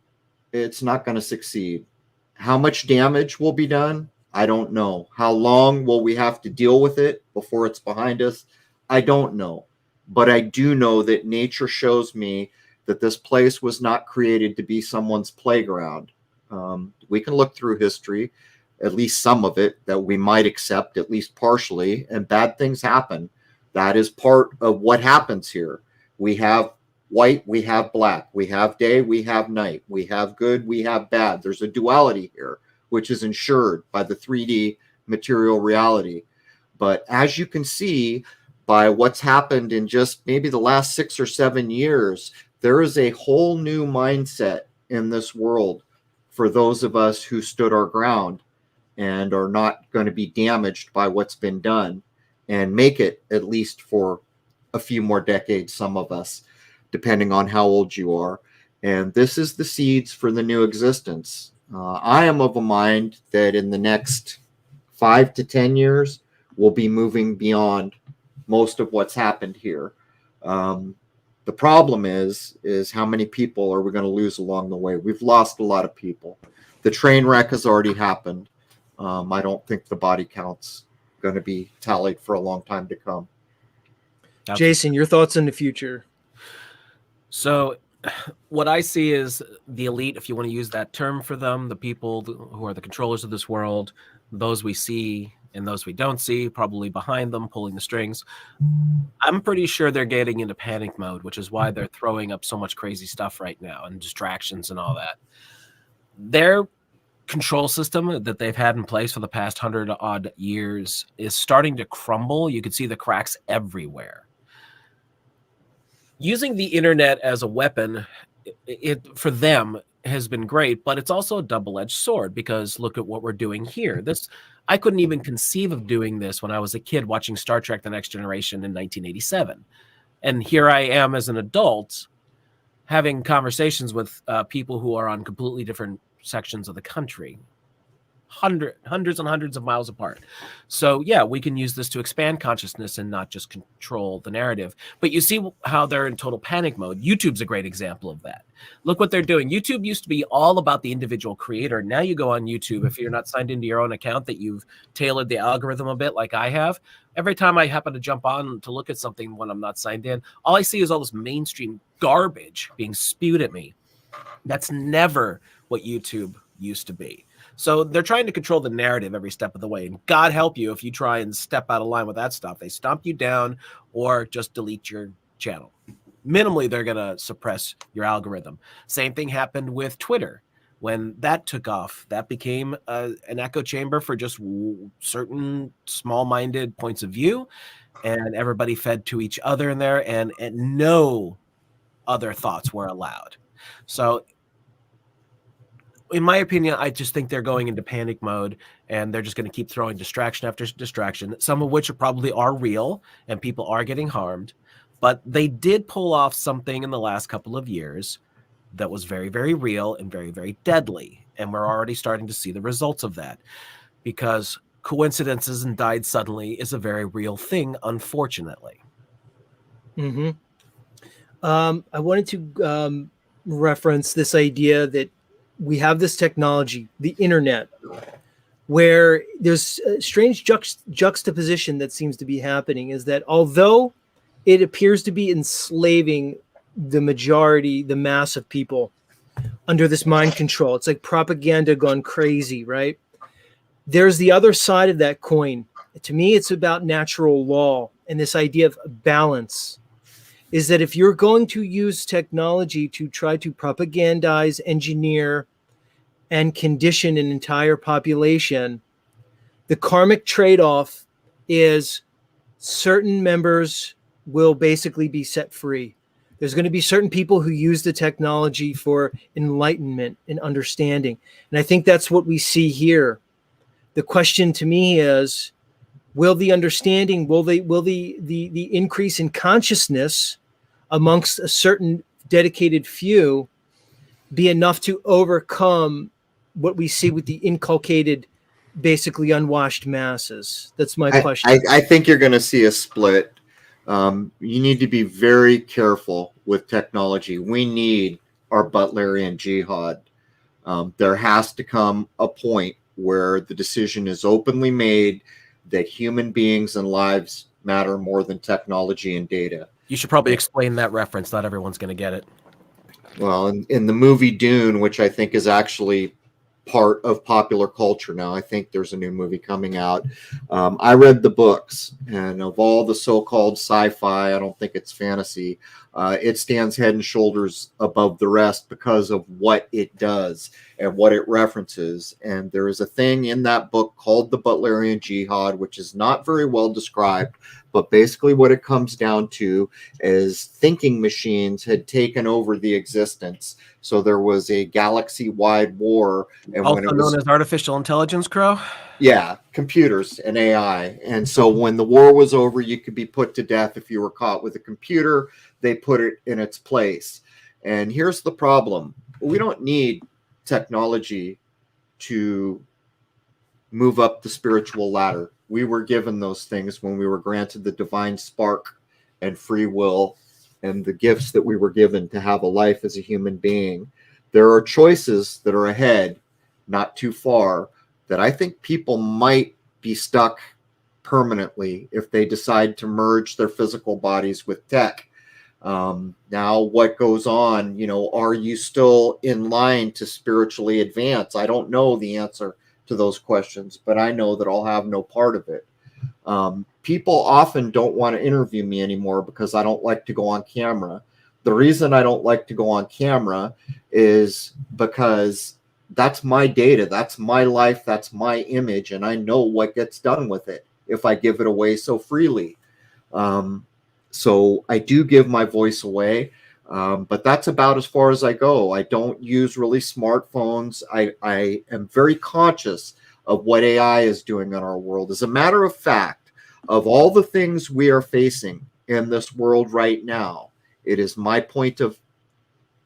it's not going to succeed. How much damage will be done? I don't know. How long will we have to deal with it before it's behind us? I don't know. But I do know that nature shows me that this place was not created to be someone's playground. We can look through history, at least some of it, that we might accept, at least partially, and bad things happen. That is part of what happens here. We have white, we have black, we have day, we have night, we have good, we have bad. There's a duality here, which is ensured by the 3D material reality. But as you can see by what's happened in just maybe the last 6 or 7 years, there is a whole new mindset in this world for those of us who stood our ground and are not going to be damaged by what's been done and make it at least for a few more decades, some of us, depending on how old you are. And this is the seeds for the new existence. I am of a mind that in the next 5 to 10 years, we'll be moving beyond most of what's happened here. The problem is how many people are we going to lose along the way? We've lost a lot of people. The train wreck has already happened. I don't think the body count's going to be tallied for a long time to come. Jason, your thoughts on the future? So what I see is the elite, if you want to use that term for them, the people who are the controllers of this world, those we see and those we don't see, probably behind them, pulling the strings. I'm pretty sure they're getting into panic mode, which is why they're throwing up so much crazy stuff right now and distractions and all that. Their control system that they've had in place for the past 100-odd years is starting to crumble. You can see the cracks everywhere. Using the internet as a weapon, for them has been great, but it's also a double-edged sword, because look at what we're doing here. I couldn't even conceive of doing this when I was a kid watching Star Trek: The Next Generation in 1987. And here I am as an adult having conversations with people who are on completely different sections of the country, hundreds and hundreds of miles apart. So yeah, we can use this to expand consciousness and not just control the narrative. But you see how they're in total panic mode. YouTube's a great example of that. Look what they're doing. YouTube used to be all about the individual creator. Now you go on YouTube, if you're not signed into your own account, that you've tailored the algorithm a bit like I have, every time I happen to jump on to look at something when I'm not signed in, all I see is all this mainstream garbage being spewed at me. That's never what YouTube used to be. So they're trying to control the narrative every step of the way. And God help you if you try and step out of line with that stuff. They stomp you down or just delete your channel. Minimally, they're going to suppress your algorithm. Same thing happened with Twitter. When that took off, that became an echo chamber for just certain small-minded points of view, and everybody fed to each other in there, and no other thoughts were allowed. So in my opinion, I just think they're going into panic mode, and they're just going to keep throwing distraction after distraction, some of which probably are real and people are getting harmed. But they did pull off something in the last couple of years that was very, very real and very, very deadly. And we're already starting to see the results of that, because coincidences and died suddenly is a very real thing, unfortunately. Mm-hmm. I wanted to reference this idea that we have this technology, the internet, where there's a strange juxtaposition that seems to be happening, is that although it appears to be enslaving the majority, the mass of people under this mind control, it's like propaganda gone crazy, right? There's the other side of that coin. To me, it's about natural law and this idea of balance. Is that if you're going to use technology to try to propagandize, engineer, and condition an entire population, the karmic trade-off is certain members will basically be set free. There's going to be certain people who use the technology for enlightenment and understanding. And I think that's what we see here. The question to me is, will the understanding, will the increase in consciousness amongst a certain dedicated few be enough to overcome what we see with the inculcated, basically unwashed masses? That's my question. I think you're going to see a split. You need to be very careful with technology. We need our Butlerian jihad. There has to come a point where the decision is openly made that human beings and lives matter more than technology and data. You should probably explain that reference. Not everyone's going to get it. Well, in the movie Dune, which I think is actually part of popular culture now, I think there's a new movie coming out. I read the books, and of all the so-called sci-fi, I don't think it's fantasy. It stands head and shoulders above the rest because of what it does and what it references. And there is a thing in that book called the Butlerian Jihad, which is not very well described, but basically what it comes down to is thinking machines had taken over the existence. So there was a galaxy-wide war. And Also when it was known as artificial intelligence, Crow? Yeah, computers and AI. And so when the war was over, you could be put to death if you were caught with a computer. They put it in its place. And here's the problem. We don't need technology to move up the spiritual ladder. We were given those things when we were granted the divine spark and free will and the gifts that we were given to have a life as a human being. There are choices that are ahead, not too far, that I think people might be stuck permanently if they decide to merge their physical bodies with tech. Now, what goes on? Are you still in line to spiritually advance? I don't know the answer to those questions, but I know that I'll have no part of it. People often don't want to interview me anymore because I don't like to go on camera. The reason I don't like to go on camera is because that's my data, that's my life, that's my image, and I know what gets done with it if I give it away so freely. So I do give my voice away, but that's about as far as I go. I don't use really smartphones. I am very conscious of what AI is doing in our world. As a matter of fact, of all the things we are facing in this world right now, it is my point of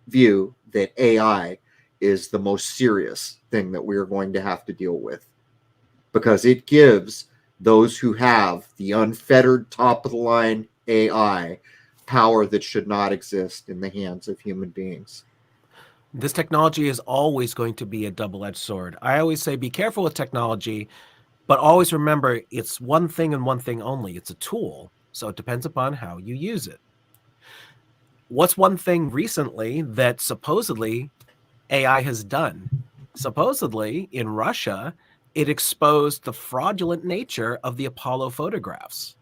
view that AI is the most serious thing that we are going to have to deal with, because it gives those who have the unfettered top of the line AI power that should not exist in the hands of human beings. This technology is always going to be a double-edged sword. I always say be careful with technology, but always remember it's one thing and one thing only. It's a tool, so it depends upon how you use it. What's one thing recently that supposedly AI has done? supposedly in Russia, it exposed the fraudulent nature of the Apollo photographs.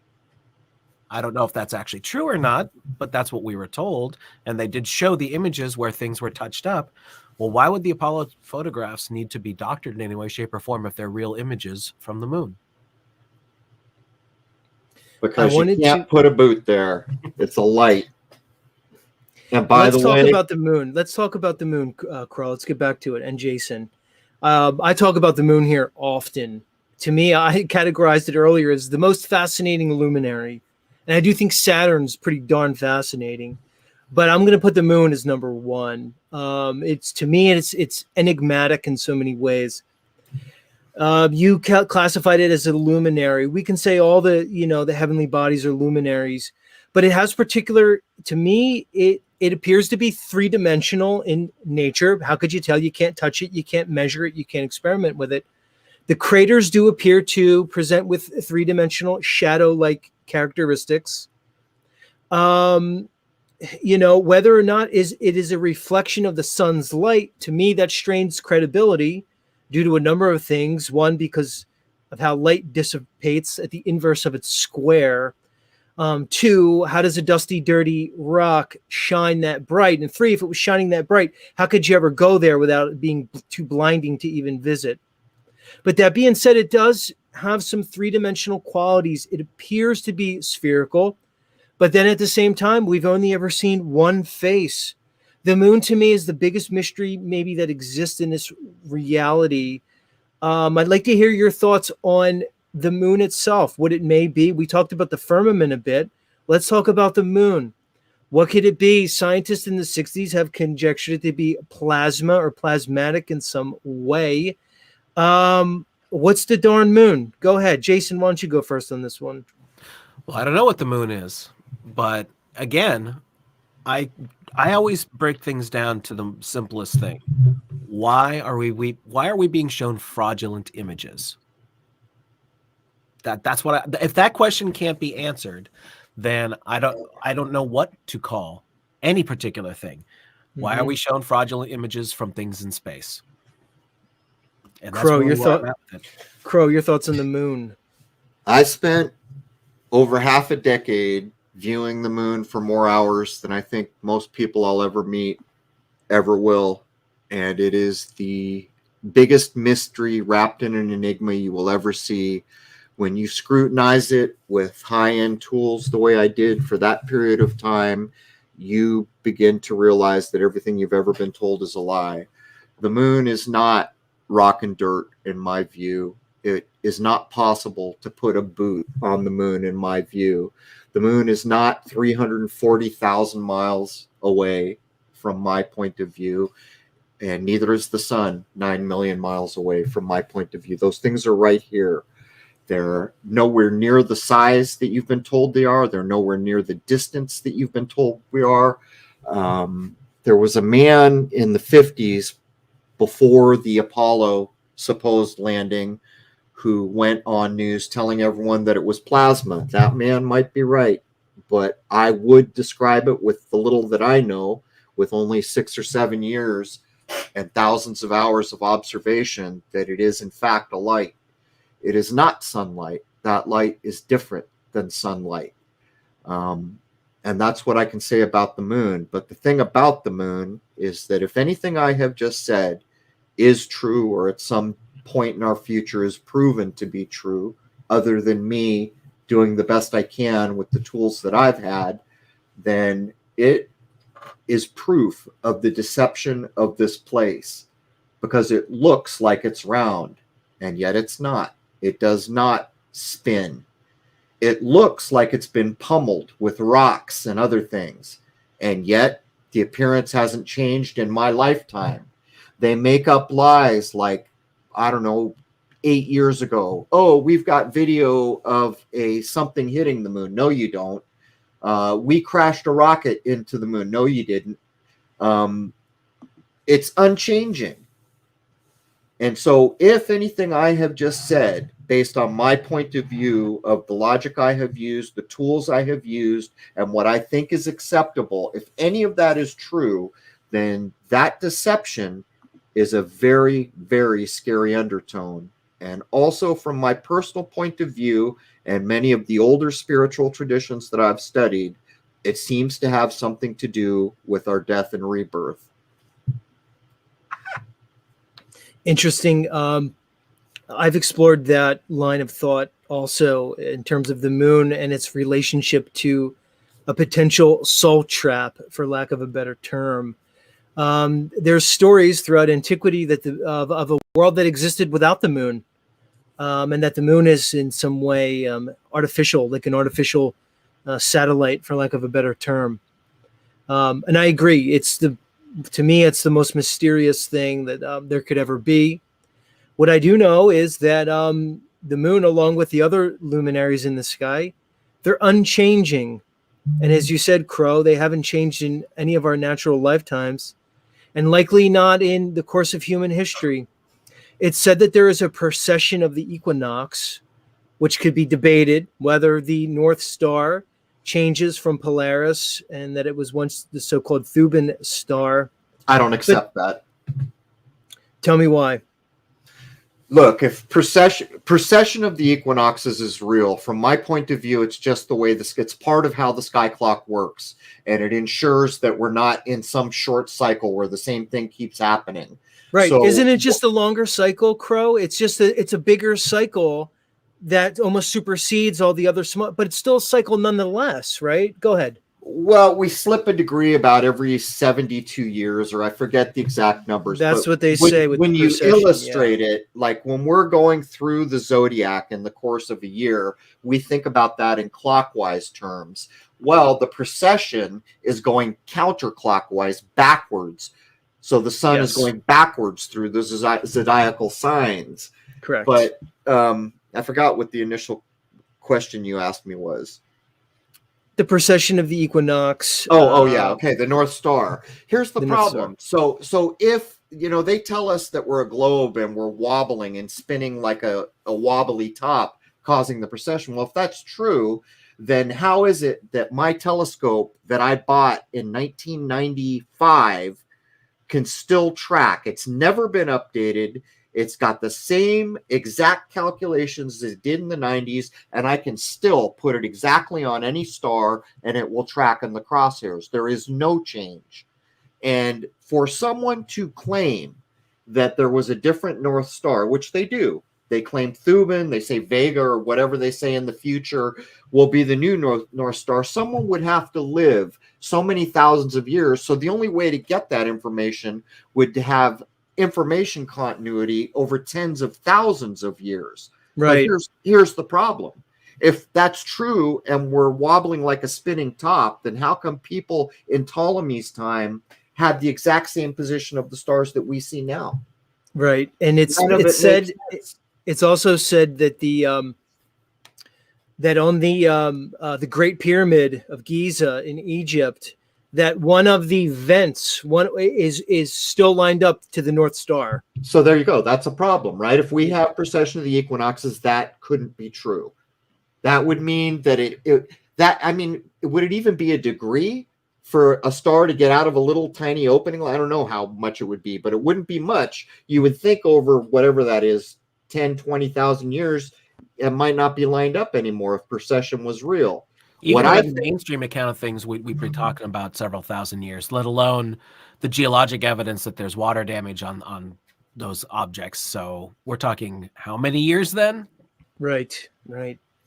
I don't know if that's actually true or not, but that's what we were told. And they did show the images where things were touched up. Well, why would the Apollo photographs need to be doctored in any way, shape, or form if they're real images from the moon? Because you can't put a boot there. It's a light. And by the way, let's talk about the moon. Let's talk about the moon, Crrow. Let's get back to it. And Jason, I talk about the moon here often. To me, I categorized it earlier as the most fascinating luminary. And I do think Saturn's pretty darn fascinating, but I'm going to put the moon as number one. It's, to me, it's enigmatic in so many ways. You classified it as a luminary. We can say all the, the heavenly bodies are luminaries, but it has particular, to me, it appears to be three-dimensional in nature. How could you tell? You can't touch it. You can't measure it. You can't experiment with it. The craters do appear to present with three-dimensional shadow-like characteristics. Whether or not it is a reflection of the sun's light, to me that strains credibility due to a number of things. One, because of how light dissipates at the inverse of its square. Two, how does a dusty, dirty rock shine that bright? And three, if it was shining that bright, how could you ever go there without it being too blinding to even visit? But that being said, it does have some three-dimensional qualities. It appears to be spherical, but then at the same time, we've only ever seen one face. The moon, to me, is the biggest mystery maybe that exists in this reality. I'd like to hear your thoughts on the moon itself, what it may be. We talked about the firmament a bit. Let's talk about the moon. What could it be? Scientists in the 60s have conjectured it to be plasma or plasmatic in some way. What's the darn moon? Go ahead. Jason, why don't you go first on this one? Well, I don't know what the moon is, but again, I always break things down to the simplest thing. Why are we being shown fraudulent images? That's what if that question can't be answered, then I don't know what to call any particular thing. Why are we shown fraudulent images from things in space? And Crrow, your thoughts on the moon. I spent over half a decade viewing the moon for more hours than I think most people I'll ever meet ever will. And it is the biggest mystery wrapped in an enigma you will ever see. When you scrutinize it with high-end tools the way I did for that period of time, you begin to realize that everything you've ever been told is a lie. The moon is not rock and dirt, in my view. It is not possible to put a boot on the moon, in my view. The moon is not 340,000 miles away from my point of view, and neither is the sun 9 million miles away from my point of view. Those things are right here. They're nowhere near the size that you've been told they are. They're nowhere near the distance that you've been told we are. There was a man in the 50s before the Apollo supposed landing who went on news telling everyone that it was plasma. That man might be right, but I would describe it with the little that I know, with only 6 or 7 years and thousands of hours of observation, that it is in fact a light. It is not sunlight. That light is different than sunlight. And that's what I can say about the moon. But the thing about the moon is that if anything I have just said is true, or at some point in our future is proven to be true, other than me doing the best I can with the tools that I've had, then it is proof of the deception of this place, because it looks like it's round, and yet it's not. It does not spin. It looks like it's been pummeled with rocks and other things, and yet the appearance hasn't changed in my lifetime. They make up lies like, I don't know, 8 years ago. Oh, we've got video of something hitting the moon. No, you don't. We crashed a rocket into the moon. No, you didn't. It's unchanging. And so if anything I have just said, based on my point of view of the logic I have used, the tools I have used, and what I think is acceptable, if any of that is true, then that deception is a very, very scary undertone. And also from my personal point of view, and many of the older spiritual traditions that I've studied, it seems to have something to do with our death and rebirth. Interesting. I've explored that line of thought also in terms of the moon and its relationship to a potential soul trap, for lack of a better term. There's stories throughout antiquity that of a world that existed without the moon, and that the moon is in some way artificial, like an artificial satellite, for lack of a better term. And I agree. To me, it's the most mysterious thing that there could ever be. What I do know is that the moon, along with the other luminaries in the sky, they're unchanging. And as you said, Crow, they haven't changed in any of our natural lifetimes, and likely not in the course of human history. It's said that there is a precession of the equinox, which could be debated whether the North Star changes from Polaris and that it was once the so-called Thuban star. I don't accept that. Tell me why. Look, if precession of the equinoxes is real, from my point of view, it's just the way it's part of how the sky clock works. And it ensures that we're not in some short cycle where the same thing keeps happening. Right. So, isn't it just a longer cycle, Crow? It's just it's a bigger cycle that almost supersedes all the other small, but it's still a cycle nonetheless, right? Go ahead. Well, we slip a degree about every 72 years, or I forget the exact numbers. That's what they say with when the you precession, illustrate it, like when we're going through the zodiac in the course of a year, we think about that in clockwise terms. Well, the precession is going counterclockwise, backwards. So the sun is going backwards through the zodiacal signs. Correct. But I forgot what the initial question you asked me was. The precession of the equinox. Oh yeah. Okay. The North Star. Here's the The North problem. So if, they tell us that we're a globe and we're wobbling and spinning like a wobbly top causing the precession. Well, if that's true, then how is it that my telescope that I bought in 1995 can still track? It's never been updated. It's got the same exact calculations as it did in the 90s, and I can still put it exactly on any star, and it will track in the crosshairs. There is no change. And for someone to claim that there was a different North Star, which they do, they claim Thuban, they say Vega, or whatever they say in the future will be the new North Star, someone would have to live so many thousands of years. So the only way to get that information would have information continuity over tens of thousands of years. Right. But here's the problem. If that's true and we're wobbling like a spinning top, then how come people in Ptolemy's time had the exact same position of the stars that we see now? Right. And it's also said that that on the Great Pyramid of Giza in Egypt, that one of the vents is still lined up to the North Star. So there you go. That's a problem, right? If we have precession of the equinoxes, that couldn't be true. That would mean that would it even be a degree for a star to get out of a little tiny opening? I don't know how much it would be, but it wouldn't be much. You would think over whatever that is, 10, 20,000 years, it might not be lined up anymore if precession was real. Even the mainstream account of things, we'd be talking about several thousand years, let alone the geologic evidence that there's water damage on those objects. So we're talking how many years then? Right.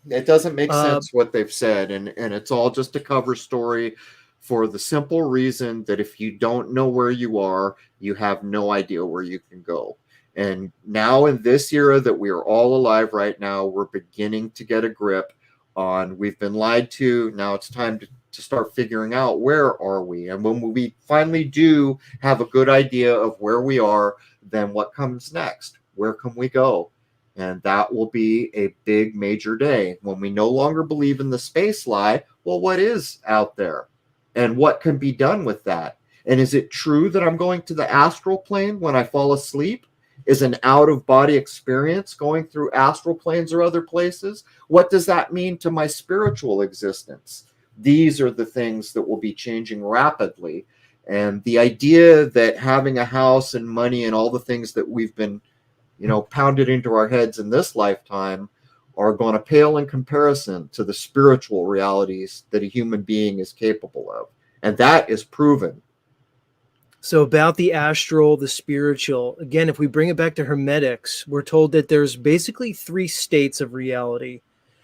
It doesn't make sense what they've said, and it's all just a cover story for the simple reason that if you don't know where you are, you have no idea where you can go. And now in this era that we are all alive right now, we're beginning to get a grip on we've been lied to. Now it's time to start figuring out where are we. And when we finally do have a good idea of where we are, then what comes next? Where can we go? And that will be a big major day when we no longer believe in the space lie. Well, what is out there and what can be done with that? And is it true that I'm going to the astral plane when I fall asleep? Is an out-of-body experience going through astral planes or other places? What does that mean to my spiritual existence? These are the things that will be changing rapidly. And the idea that having a house and money and all the things that we've been, pounded into our heads in this lifetime are going to pale in comparison to the spiritual realities that a human being is capable of. And that is proven. So about the astral, the spiritual, again, if we bring it back to Hermetics, we're told that there's basically 3 states of reality: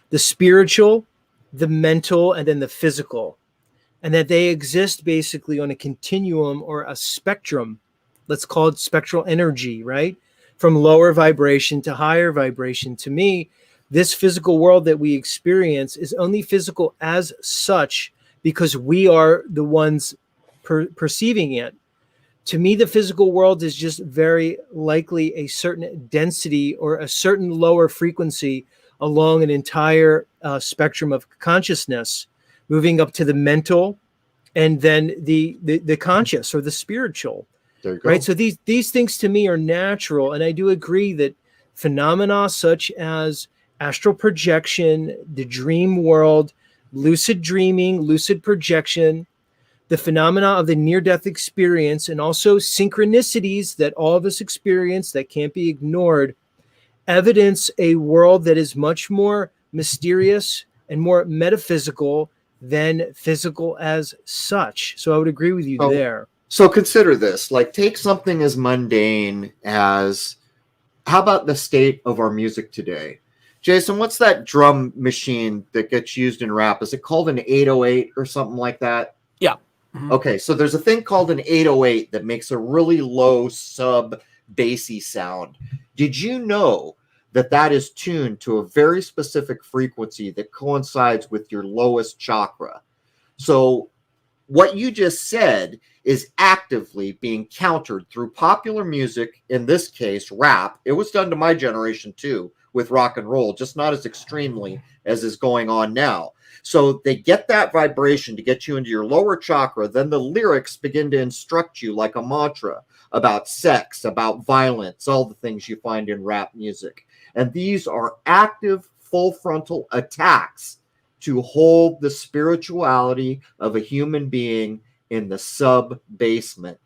the spiritual, the mental, and then the physical. And that they exist basically on a continuum or a spectrum. Let's call it spectral energy, right? From lower vibration to higher vibration. To me, this physical world that we experience is only physical as such because we are the ones perceiving it. To me, the physical world is just very likely a certain density or a certain lower frequency along an entire spectrum of consciousness, moving up to the mental and then the conscious or the spiritual. There you go. Right. So these things to me are natural. And I do agree that phenomena such as astral projection, the dream world, lucid dreaming, lucid projection, the phenomena of the near-death experience, and also synchronicities that all of us experience that can't be ignored, evidence a world that is much more mysterious and more metaphysical than physical as such. So I would agree with you there. So consider this, like take something as mundane as, how about the state of our music today? Jason, what's that drum machine that gets used in rap? Is it called an 808 or something like that? Yeah. Mm-hmm. Okay, so there's a thing called an 808 that makes a really low sub bassy sound. Did you know that that is tuned to a very specific frequency that coincides with your lowest chakra? So what you just said is actively being countered through popular music, in this case, rap. It was done to my generation too with rock and roll, just not as extremely as is going on now. So they get that vibration to get you into your lower chakra. Then the lyrics begin to instruct you like a mantra about sex, about violence, all the things you find in rap music. And these are active, full frontal attacks to hold the spirituality of a human being in the sub-basement.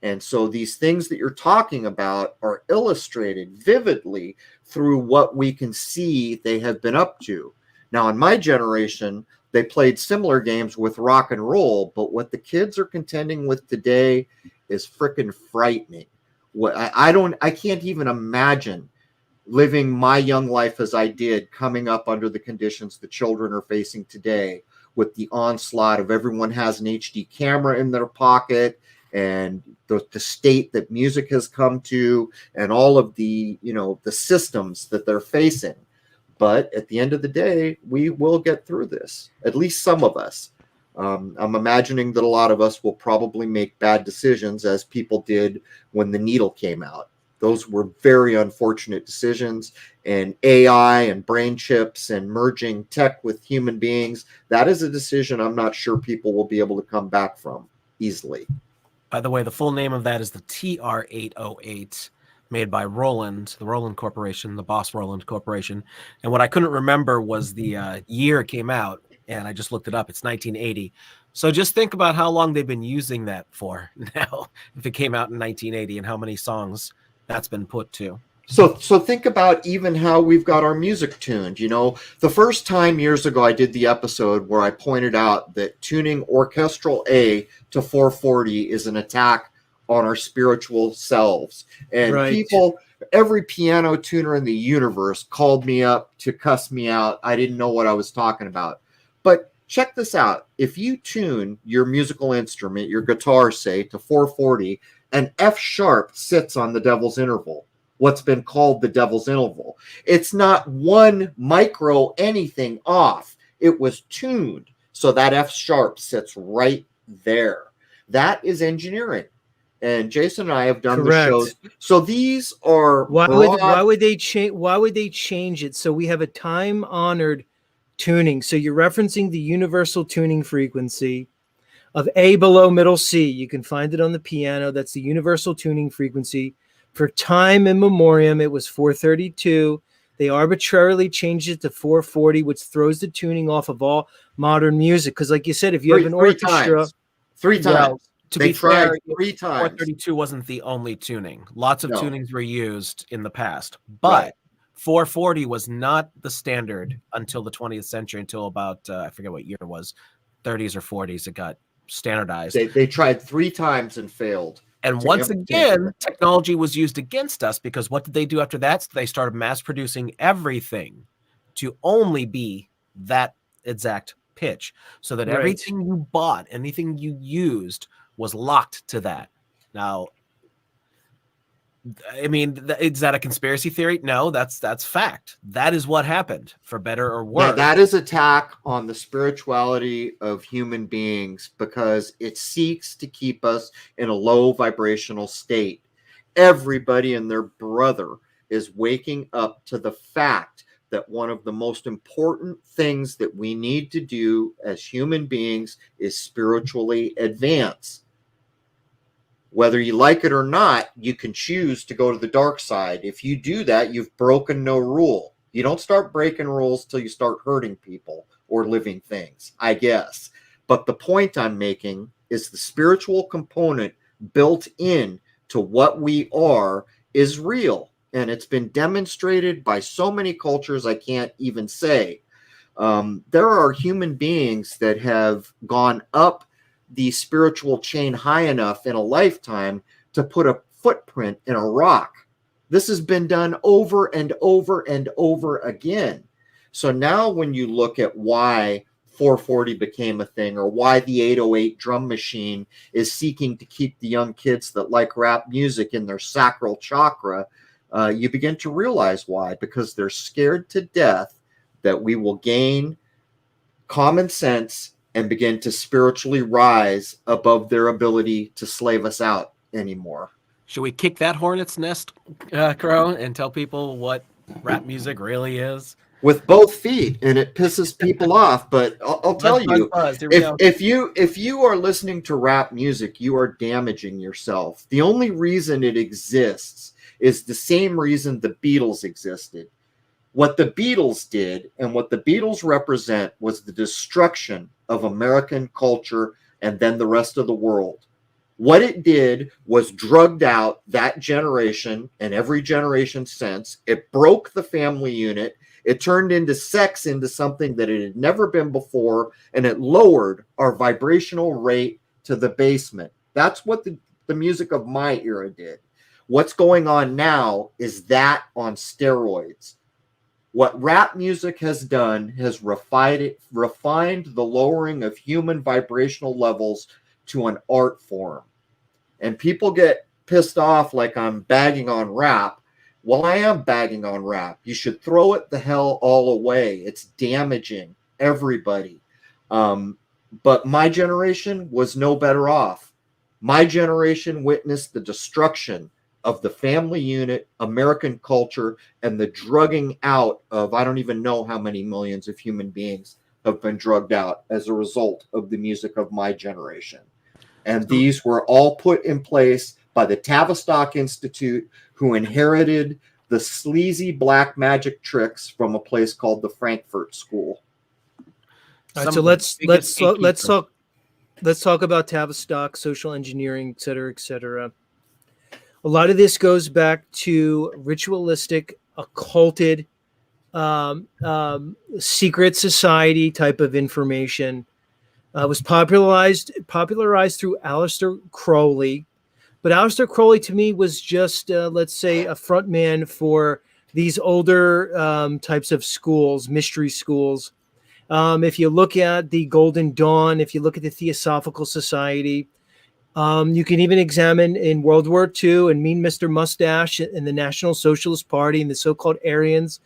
And so these things that you're talking about are illustrated vividly through what we can see they have been up to. Now, in my generation, they played similar games with rock and roll, but what the kids are contending with today is freaking frightening. I can't even imagine living my young life as I did, coming up under the conditions the children are facing today, with the onslaught of everyone has an HD camera in their pocket, and the state that music has come to, and all of the, the systems that they're facing. But at the end of the day, we will get through this, at least some of us. I'm imagining that a lot of us will probably make bad decisions, as people did when the needle came out. Those were very unfortunate decisions. And AI and brain chips and merging tech with human beings, that is a decision I'm not sure people will be able to come back from easily. By the way, the full name of that is the TR-808, made by Roland, the Roland Corporation, the Boss Roland Corporation. And what I couldn't remember was the year it came out, and I just looked it up. It's 1980. So just think about how long they've been using that for now, if it came out in 1980, and how many songs that's been put to. So think about even how we've got our music tuned. The first time years ago I did the episode where I pointed out that tuning orchestral A to 440 is an attack on our spiritual selves. And right. People, every piano tuner in the universe called me up to cuss me out. I didn't know what I was talking about. But check this out. If you tune your musical instrument, your guitar, say, to 440, an F sharp sits on the devil's interval, what's been called the devil's interval. It's not one micro anything off. It was tuned so that F sharp sits right there. That is engineering. And Jason and I have done Correct. the shows. So these are why would they change it? So we have a time-honored tuning. So you're referencing the universal tuning frequency of A below middle C. You can find it on the piano. That's the universal tuning frequency. For time immemorial, it was 432. They arbitrarily changed it to 440, which throws the tuning off of all modern music. Because like you said, if you have an orchestra... Three times. To They be tried fair, 3 times. 432 wasn't the only tuning. Lots of No. tunings were used in the past, but 440 was not the standard until the 20th century, until about, I forget what year it was, 30s or 40s, it got standardized. They tried 3 times and failed. And to once imitate again, it. technology was used against us, because what did they do after that? They started mass producing everything to only be that exact pitch, so that Right. everything you bought, anything you used, was locked to that. Now, I mean, is that a conspiracy theory? No, that's fact. That is what happened, for better or worse. That is attack on the spirituality of human beings, because it seeks to keep us in a low vibrational state. Everybody and their brother is waking up to the fact that one of the most important things that we need to do as human beings is spiritually advance. Whether you like it or not, you can choose to go to the dark side. If you do that, you've broken no rule. You don't start breaking rules till you start hurting people or living things, I guess. But the point I'm making is the spiritual component built in to what we are is real. And it's been demonstrated by so many cultures I can't even say. There are human beings that have gone up the spiritual chain high enough in a lifetime to put a footprint in a rock. This has been done over and over and over again. So now when you look at why 440 became a thing, or why the 808 drum machine is seeking to keep the young kids that like rap music in their sacral chakra, you begin to realize why. Because they're scared to death that we will gain common sense and begin to spiritually rise above their ability to slave us out anymore. Should we kick that hornet's nest, Crow, and tell people what rap music really is? With both feet, and it pisses people off, but I'll tell you, if you are listening to rap music, you are damaging yourself. The only reason it exists is the same reason the Beatles existed. What the Beatles did and what the Beatles represent was the destruction of American culture and then the rest of the world. What it did was drugged out that generation and every generation since. It broke the family unit. It turned into sex into something that it had never been before, and it lowered our vibrational rate to the basement. That's what the music of my era did. What's going on now is that on steroids. What rap music has done has refined the lowering of human vibrational levels to an art form. And people get pissed off like I'm bagging on rap. Well, I am bagging on rap. You should throw it the hell all away. It's damaging everybody. But my generation was no better off. My generation witnessed the destruction of the family unit, American culture, and the drugging out of, I don't even know how many millions of human beings have been drugged out as a result of the music of my generation. And these were all put in place by the Tavistock Institute, who inherited the sleazy black magic tricks from a place called the Frankfurt School. All right, so let's talk about Tavistock, social engineering, et cetera, et cetera. A lot of this goes back to ritualistic, occulted, secret society type of information. Was popularized through Aleister Crowley. But Aleister Crowley, to me, was just, let's say, a front man for these older types of schools, mystery schools. If you look at the Golden Dawn, if you look at the Theosophical Society, you can even examine in World War II and Mean Mr. Mustache and the National Socialist Party and the so-called Aryans,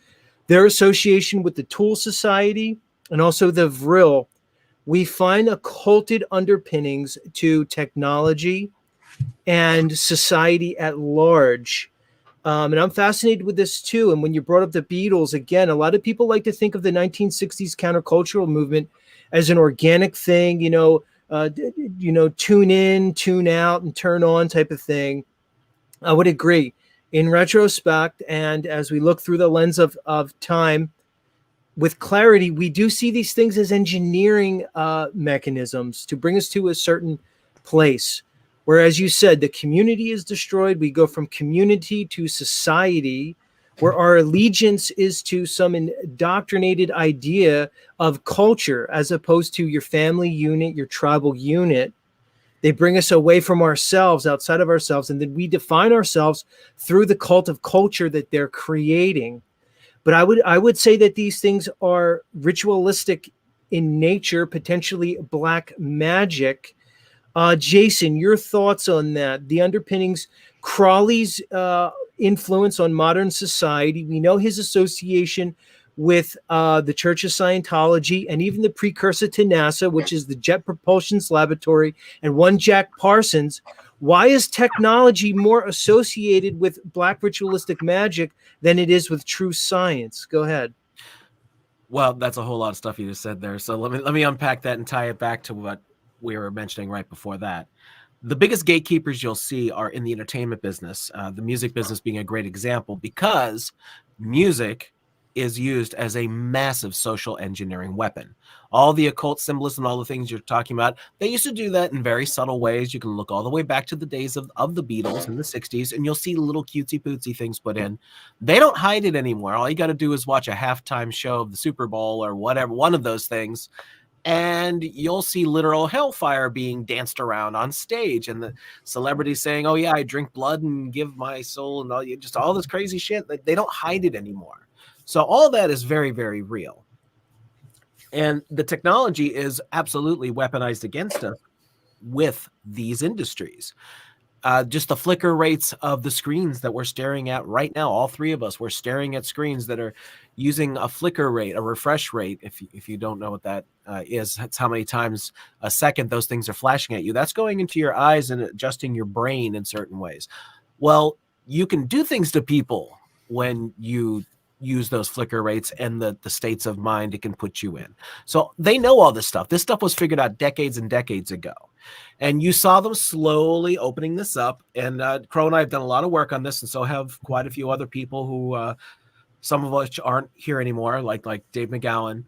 their association with the Tool Society and also the Vril. We find occulted underpinnings to technology and society at large. And I'm fascinated with this too. And when you brought up the Beatles, again, a lot of people like to think of the 1960s countercultural movement as an organic thing, tune in, tune out, and turn on type of thing. I would agree. In retrospect, and as we look through the lens of time, with clarity, we do see these things as engineering mechanisms to bring us to a certain place. where, as you said, the community is destroyed. We go from community to society, where our allegiance is to some indoctrinated idea of culture as opposed to your family unit, your tribal unit. They bring us away from ourselves, outside of ourselves, and then we define ourselves through the cult of culture that they're creating. But I would say that these things are ritualistic in nature, potentially black magic. Jason, your thoughts on that? The underpinnings, Crowley's influence on modern society. We know his association with the Church of Scientology and even the precursor to NASA, which is the Jet Propulsion Laboratory, and one Jack Parsons. Why is technology more associated with black ritualistic magic than it is with true science? Go ahead. Well, that's a whole lot of stuff you just said there. So let me unpack that and tie it back to what we were mentioning right before that. The biggest gatekeepers you'll see are in the entertainment business, the music business being a great example, because music is used as a massive social engineering weapon. All the occult symbolism and all the things you're talking about, they used to do that in very subtle ways. You can look all the way back to the days of the Beatles in the 60s, and you'll see little cutesy pootsy things put in. They don't hide it anymore. All you got to do is watch a halftime show of the Super Bowl or whatever, one of those things, and you'll see literal hellfire being danced around on stage, and the celebrities saying, "Oh yeah, I drink blood and give my soul," and just all this crazy shit. They don't hide it anymore. So all that is very, very real. And the technology is absolutely weaponized against us with these industries. Just the flicker rates of the screens that we're staring at right now, all three of us, we're staring at screens that are using a flicker rate, a refresh rate. If you don't know what that is, that's how many times a second those things are flashing at you. That's going into your eyes and adjusting your brain in certain ways. Well, you can do things to people when you use those flicker rates and the states of mind it can put you in. So they know all this stuff. This stuff was figured out decades and decades ago. And you saw them slowly opening this up. And Crrow and I have done a lot of work on this, and so have quite a few other people who, some of which aren't here anymore, like Dave McGowan.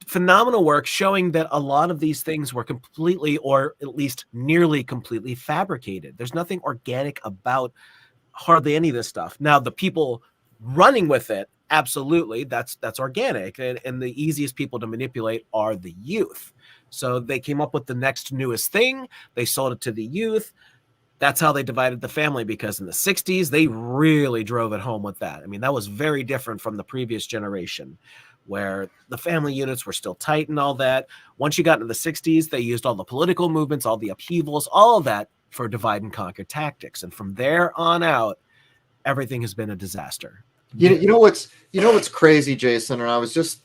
Phenomenal work showing that a lot of these things were completely, or at least nearly completely, fabricated. There's nothing organic about hardly any of this stuff. Now, the people running with it, absolutely, that's organic, and the easiest people to manipulate are the youth. So they came up with the next newest thing, they sold it to the youth. That's how they divided the family, because in the 60s they really drove it home with that. I mean, that was very different from the previous generation, where the family units were still tight and all that. Once you got into the 60s, they used all the political movements, all the upheavals, all of that for divide and conquer tactics, and from there on out everything has been a disaster. You know what's crazy, Jason? And I was just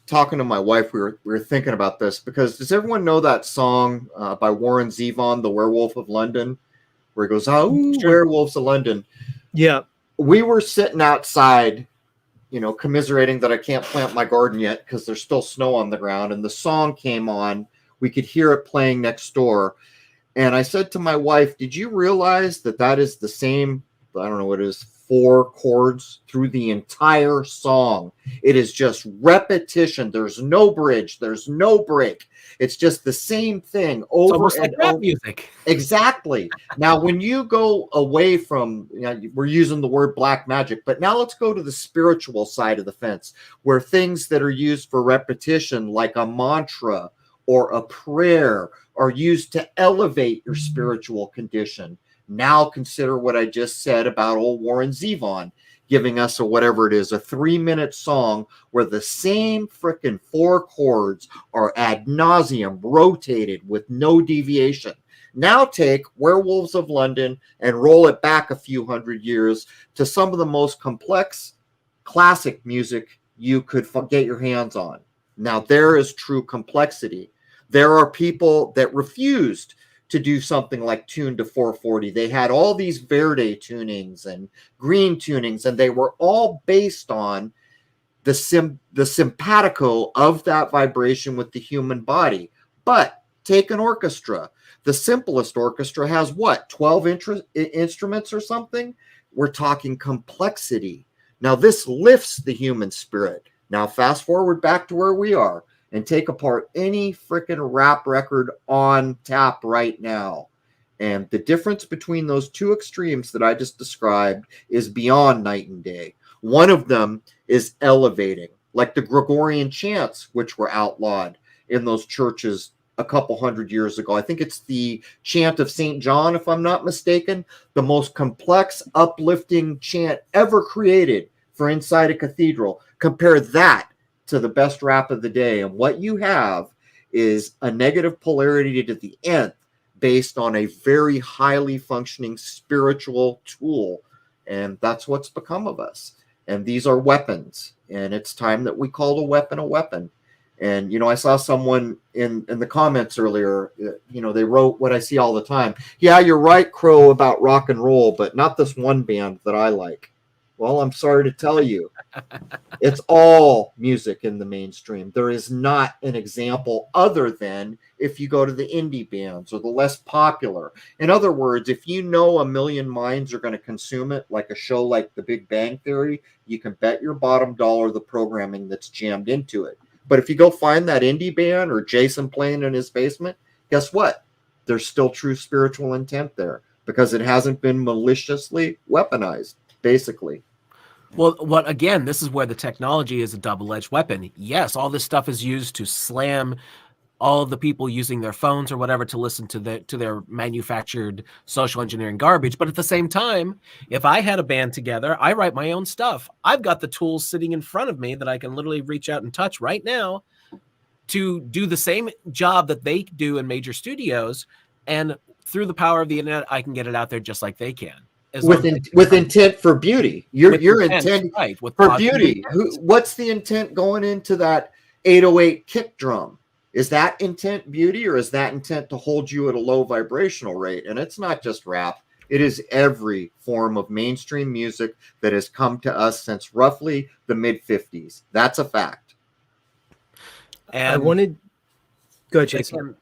talking to my wife. We were thinking about this, because does everyone know that song by Warren Zevon, "The Werewolf of London," where he goes, "Oh, sure. Werewolves of London." Yeah, we were sitting outside, commiserating that I can't plant my garden yet because there's still snow on the ground, and the song came on. We could hear it playing next door, and I said to my wife, "Did you realize that is the same? I don't know what it is." 4 chords through the entire song. It is just repetition. There's no bridge. There's no break. It's just the same thing over it's almost and like rap over. Music. Exactly. Now, when you go away from, we're using the word black magic, but now let's go to the spiritual side of the fence, where things that are used for repetition, like a mantra or a prayer, are used to elevate your spiritual condition. Now consider what I just said about old Warren Zevon giving us whatever it is, a 3-minute song where the same frickin' 4 chords are ad nauseum rotated with no deviation. Now take Werewolves of London and roll it back a few hundred years to some of the most complex classic music you could get your hands on. Now there is true complexity. There are people that refused to do something like tune to 440. They had all these Verde tunings and green tunings, and they were all based on the simpatico of that vibration with the human body. But take an orchestra. The simplest orchestra has what, 12 instruments or something? We're talking complexity. Now this lifts the human spirit. Now fast forward back to where we are, and take apart any freaking rap record on tap right now, And the difference between those two extremes that I just described is beyond night and day. One of them is elevating, like the Gregorian chants, which were outlawed in those churches a couple hundred years ago. I think it's the chant of St. John, if I'm not mistaken, the most complex, uplifting chant ever created for inside a cathedral. Compare that to the best rap of the day, and what you have is a negative polarity to the nth based on a very highly functioning spiritual tool. And that's what's become of us. And these are weapons. And it's time that we called a weapon a weapon. And, I saw someone in the comments earlier, they wrote what I see all the time. Yeah, you're right, Crow, about rock and roll, but not this one band that I like. Well, I'm sorry to tell you, it's all music in the mainstream. There is not an example other than if you go to the indie bands or the less popular. In other words, if you know a million minds are going to consume it, like a show like The Big Bang Theory, you can bet your bottom dollar the programming that's jammed into it. But if you go find that indie band or Jason playing in his basement, guess what? There's still true spiritual intent there because it hasn't been maliciously weaponized, basically. Well, again, this is where the technology is a double-edged weapon. Yes, all this stuff is used to slam all of the people using their phones or whatever to listen to their manufactured social engineering garbage. But at the same time, if I had a band together, I write my own stuff. I've got the tools sitting in front of me that I can literally reach out and touch right now to do the same job that they do in major studios. And through the power of the internet, I can get it out there just like they can. With intent for beauty. Your intent right, for beauty. What's the intent going into that 808 kick drum? Is that intent beauty, or is that intent to hold you at a low vibrational rate? And it's not just rap. It is every form of mainstream music that has come to us since roughly the mid-50s. That's a fact. And I wanted... Go ahead, Jason.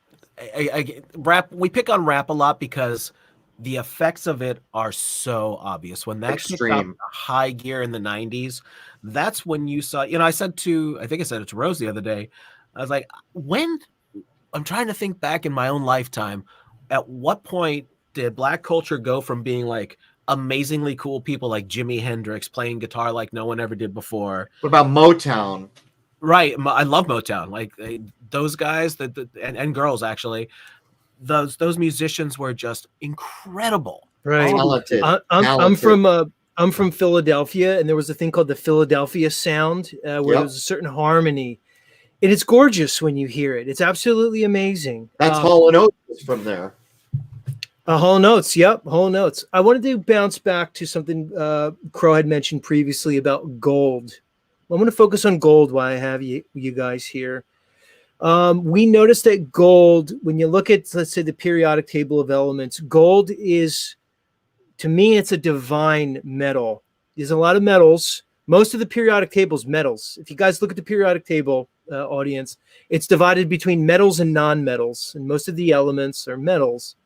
Rap, we pick on rap a lot because the effects of it are so obvious. When that kicked up high gear in the 90s, that's when you saw, I think I said it to Rose the other day, I was like, I'm trying to think back in my own lifetime, at what point did black culture go from being like amazingly cool people like Jimi Hendrix playing guitar like no one ever did before? What about Motown? Right. I love Motown. Like those guys and girls, actually, those musicians were just incredible. Right. Talented. I'm from Philadelphia, and there was a thing called the Philadelphia sound, where there was a certain harmony. And it's gorgeous when you hear it. It's absolutely amazing. That's Hall & Oates from there. Hall & Oates, yep, Hall & Oates. I wanted to bounce back to something Crow had mentioned previously about gold. I'm going to focus on gold while I have you guys here. We noticed that gold, when you look at, let's say, the periodic table of elements, gold is, to me, it's a divine metal. There's a lot of metals. Most of the periodic table is metals. If you guys look at the periodic table, audience, it's divided between metals and non-metals, and most of the elements are metals.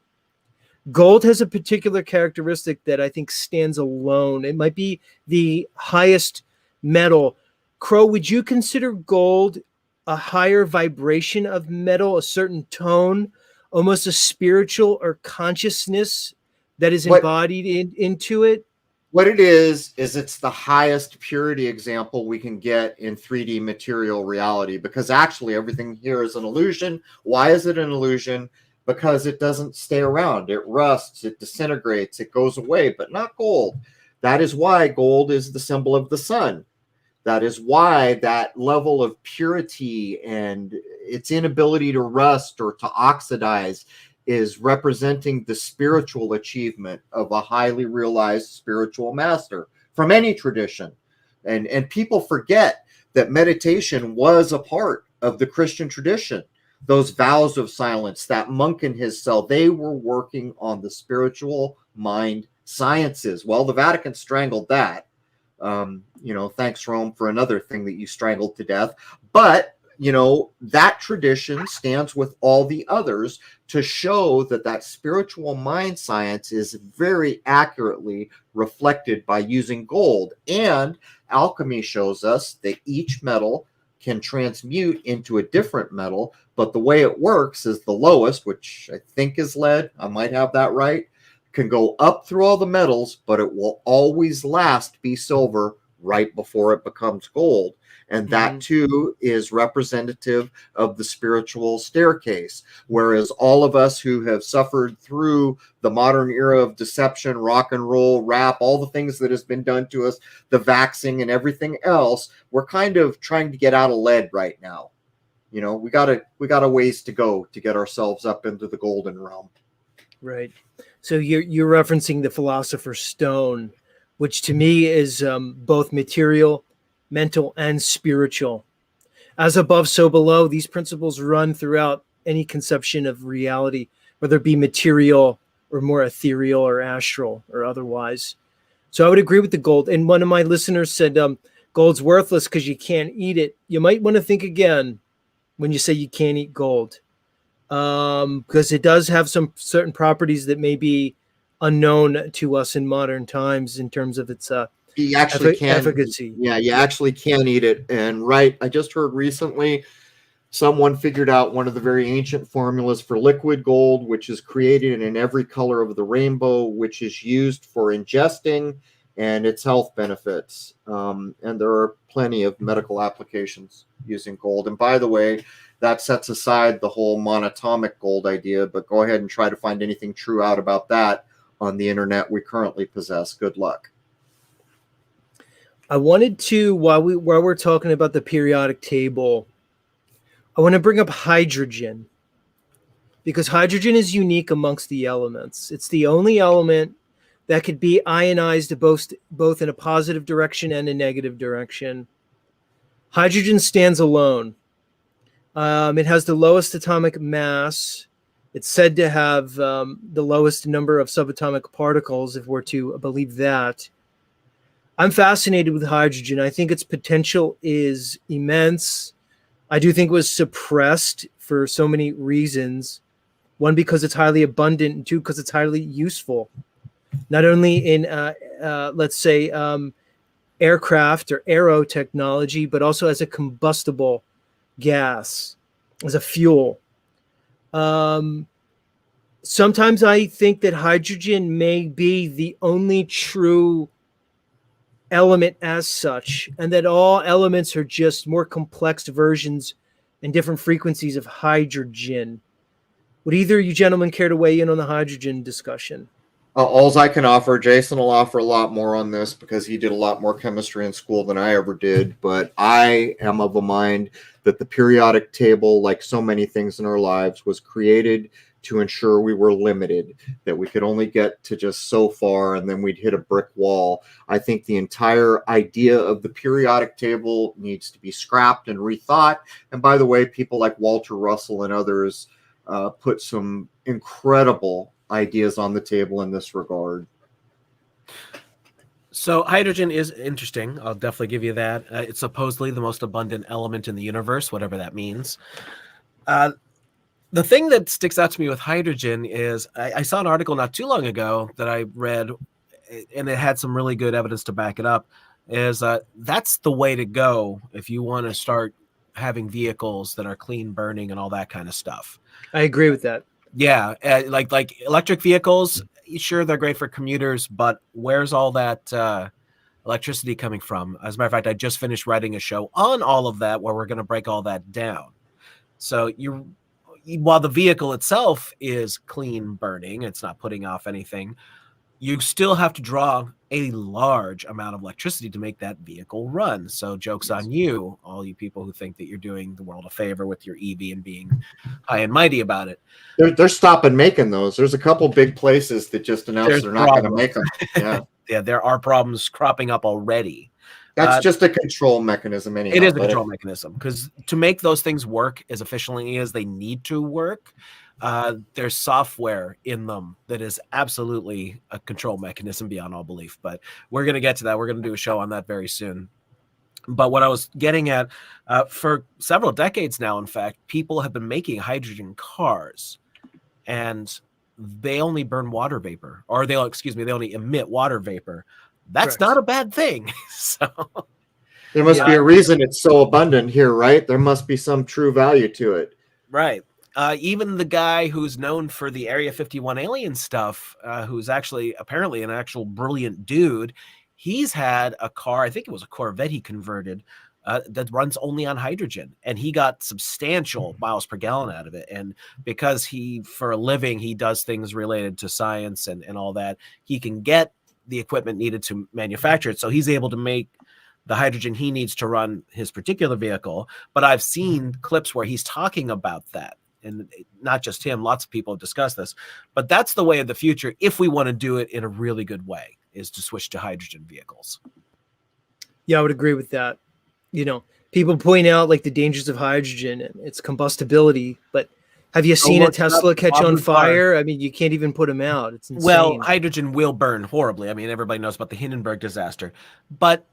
Gold has a particular characteristic that I think stands alone. It might be the highest metal. Crow, would you consider gold a higher vibration of metal, a certain tone, almost a spiritual or consciousness that is embodied into it? What it is it's the highest purity example we can get in 3D material reality, because actually everything here is an illusion. Why is it an illusion? Because it doesn't stay around. It rusts, it disintegrates, it goes away, but not gold. That is why gold is the symbol of the sun. That is why that level of purity and its inability to rust or to oxidize is representing the spiritual achievement of a highly realized spiritual master from any tradition. And people forget that meditation was a part of the Christian tradition. Those vows of silence, that monk in his cell, they were working on the spiritual mind sciences. Well, the Vatican strangled that. Thanks, Rome, for another thing that you strangled to death. But that tradition stands with all the others to show that spiritual mind science is very accurately reflected by using gold. And alchemy shows us that each metal can transmute into a different metal, but the way it works is the lowest, which I think is lead, I might have that right, can go up through all the metals, but it will always last be silver right before it becomes gold. And that too is representative of the spiritual staircase. Whereas all of us who have suffered through the modern era of deception, rock and roll, rap, all the things that has been done to us, the vaxing and everything else, we're kind of trying to get out of lead right now. You know, we got a ways to go to get ourselves up into the golden realm. Right. So you're referencing the Philosopher's Stone, which to me is both material, mental, and spiritual. As above, so below. These principles run throughout any conception of reality, whether it be material or more ethereal or astral or otherwise. So I would agree with the gold. And one of my listeners said, gold's worthless because you can't eat it. You might want to think again when you say you can't eat gold, because it does have some certain properties that may be unknown to us in modern times in terms of its You actually can. efficacy. Yeah, you actually can eat it. And right, I just heard recently someone figured out one of the very ancient formulas for liquid gold, which is created in every color of the rainbow, which is used for ingesting and its health benefits. And there are plenty of medical applications using gold. And by the way, that sets aside the whole monatomic gold idea, but go ahead and try to find anything true out about that on the internet we currently possess. Good luck. I wanted to, while we're talking about the periodic table, I want to bring up hydrogen, because hydrogen is unique amongst the elements. It's the only element that could be ionized both in a positive direction and a negative direction. Hydrogen stands alone. It has the lowest atomic mass. It's said to have the lowest number of subatomic particles, if we're to believe that. I'm fascinated with hydrogen. I think its potential is immense. I do think it was suppressed for so many reasons. One, because it's highly abundant, and two, because it's highly useful. Not only in, let's say, aircraft or aero technology, but also as a combustible gas, as a fuel. Sometimes I think that hydrogen may be the only true element as such, and that all elements are just more complex versions and different frequencies of hydrogen. Would either of you gentlemen care to weigh in on the hydrogen discussion? Alls I can offer, Jason will offer a lot more on this because he did a lot more chemistry in school than I ever did. But I am of a mind that the periodic table, like so many things in our lives, was created to ensure we were limited, that we could only get to just so far and then we'd hit a brick wall. I think the entire idea of the periodic table needs to be scrapped and rethought. And by the way, people like Walter Russell and others put some incredible ideas on the table in this regard. So hydrogen is interesting. I'll definitely give you that. It's supposedly the most abundant element in the universe, whatever that means. The thing that sticks out to me with hydrogen is I saw an article not too long ago that I read, and it had some really good evidence to back it up, is that's the way to go if you want to start having vehicles that are clean burning and all that kind of stuff. I agree with that. Yeah, like electric vehicles, sure, they're great for commuters, but where's all that electricity coming from? As a matter of fact, I just finished writing a show on all of that where we're going to break all that down. So while the vehicle itself is clean burning, it's not putting off anything, you still have to draw a large amount of electricity to make that vehicle run. So joke's on you, all you people who think that you're doing the world a favor with your EV and being high and mighty about it. They're stopping making those. There's a couple big places that just announced they're not going to make them. Yeah. Yeah, there are problems cropping up already. That's just a control mechanism anyhow. It is a control mechanism, because to make those things work as efficiently as they need to work, there's software in them that is absolutely a control mechanism beyond all belief. But we're going to get to that. We're going to do a show on that very soon. But what I was getting at, for several decades now, in fact, people have been making hydrogen cars, and they only burn water vapor, or they only emit water vapor. That's Correct. not a bad thing. So There must Yeah. be a reason it's so abundant here, right? There must be some true value to it. Right. Even the guy who's known for the Area 51 alien stuff, who's actually apparently an actual brilliant dude, he's had a car, I think it was a Corvette he converted, that runs only on hydrogen. And he got substantial miles per gallon out of it. And because he, for a living, he does things related to science and all that, he can get the equipment needed to manufacture it. So he's able to make the hydrogen he needs to run his particular vehicle. But I've seen clips where he's talking about that. And not just him, lots of people have discussed this. But that's the way of the future if we want to do it in a really good way, is to switch to hydrogen vehicles. Yeah, I would agree with that. You know, people point out like the dangers of hydrogen and its combustibility, but have you seen a Tesla catch on fire? I mean, you can't even put them out. It's insane. Well, hydrogen will burn horribly. I mean, everybody knows about the Hindenburg disaster. But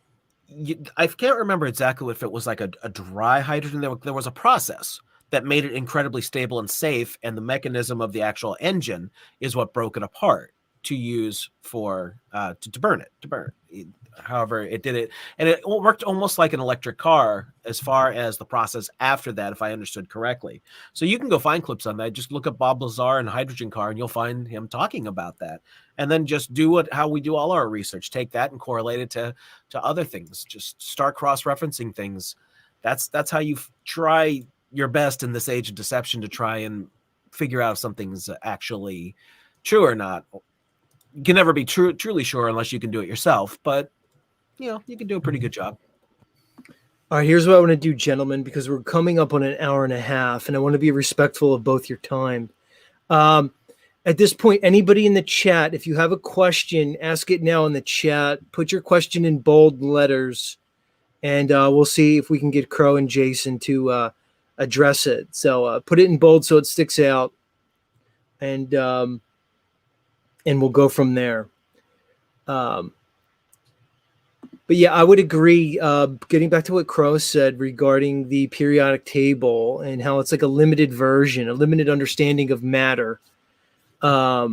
I can't remember exactly if it was like a dry hydrogen. There was a process that made it incredibly stable and safe, and the mechanism of the actual engine is what broke it apart to use for to burn it. However, it did it, and it worked almost like an electric car as far as the process after that, if I understood correctly. So you can go find clips on that. Just look up Bob Lazar and hydrogen car, and you'll find him talking about that. And then just do how we do all our research. Take that and correlate it to other things. Just start cross-referencing things. That's how you try your best in this age of deception to try and figure out if something's actually true or not. You can never be truly sure unless you can do it yourself, but you can do a pretty good job. All right, here's what I want to do, gentlemen, because we're coming up on an hour and a half, and I want to be respectful of both your time. At this point, anybody in the chat, if you have a question, ask it now in the chat. Put your question in bold letters, and we'll see if we can get Crow and Jason to address it. So put it in bold so it sticks out, and we'll go from there. But yeah, I would agree. Getting back to what Crow said regarding the periodic table and how it's like a limited version, a limited understanding of matter. I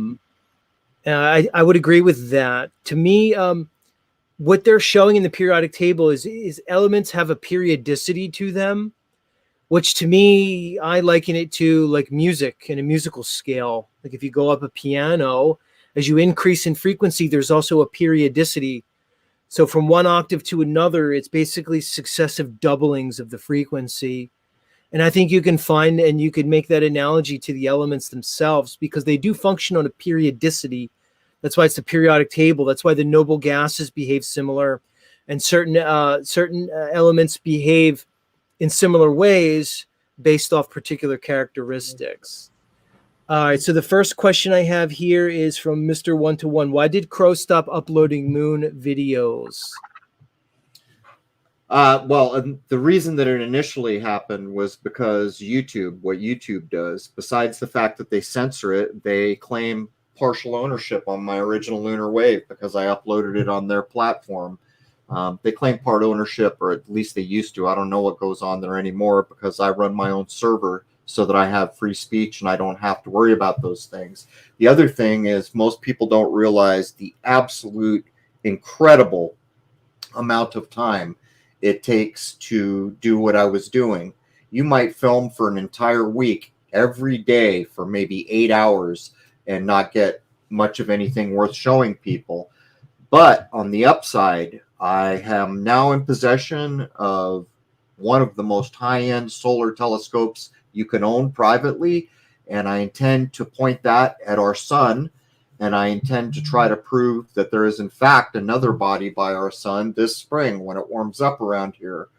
would agree with that. To me, what they're showing in the periodic table is elements have a periodicity to them, which to me, I liken it to like music in a musical scale. Like if you go up a piano, as you increase in frequency, there's also a periodicity. So from one octave to another, it's basically successive doublings of the frequency. And I think you can find, and you could make that analogy to the elements themselves, because they do function on a periodicity. That's why it's the periodic table. That's why the noble gases behave similar, and certain elements behave in similar ways based off particular characteristics. All right, so the first question I have here is from Mr. 1-to-1. Why did Crow stop uploading moon videos? Well, the reason that it initially happened was because what YouTube does, besides the fact that they censor it, they claim partial ownership on my original lunar wave because I uploaded it on their platform. They claim part ownership, or at least they used to. I don't know what goes on there anymore because I run my own server so that I have free speech and I don't have to worry about those things. The other thing is most people don't realize the absolute incredible amount of time it takes to do what I was doing. You might film for an entire week every day for maybe 8 hours and not get much of anything worth showing people. But on the upside, I am now in possession of one of the most high-end solar telescopes you can own privately, and I intend to point that at our sun, and I intend to try to prove that there is in fact another body by our sun this spring when it warms up around here.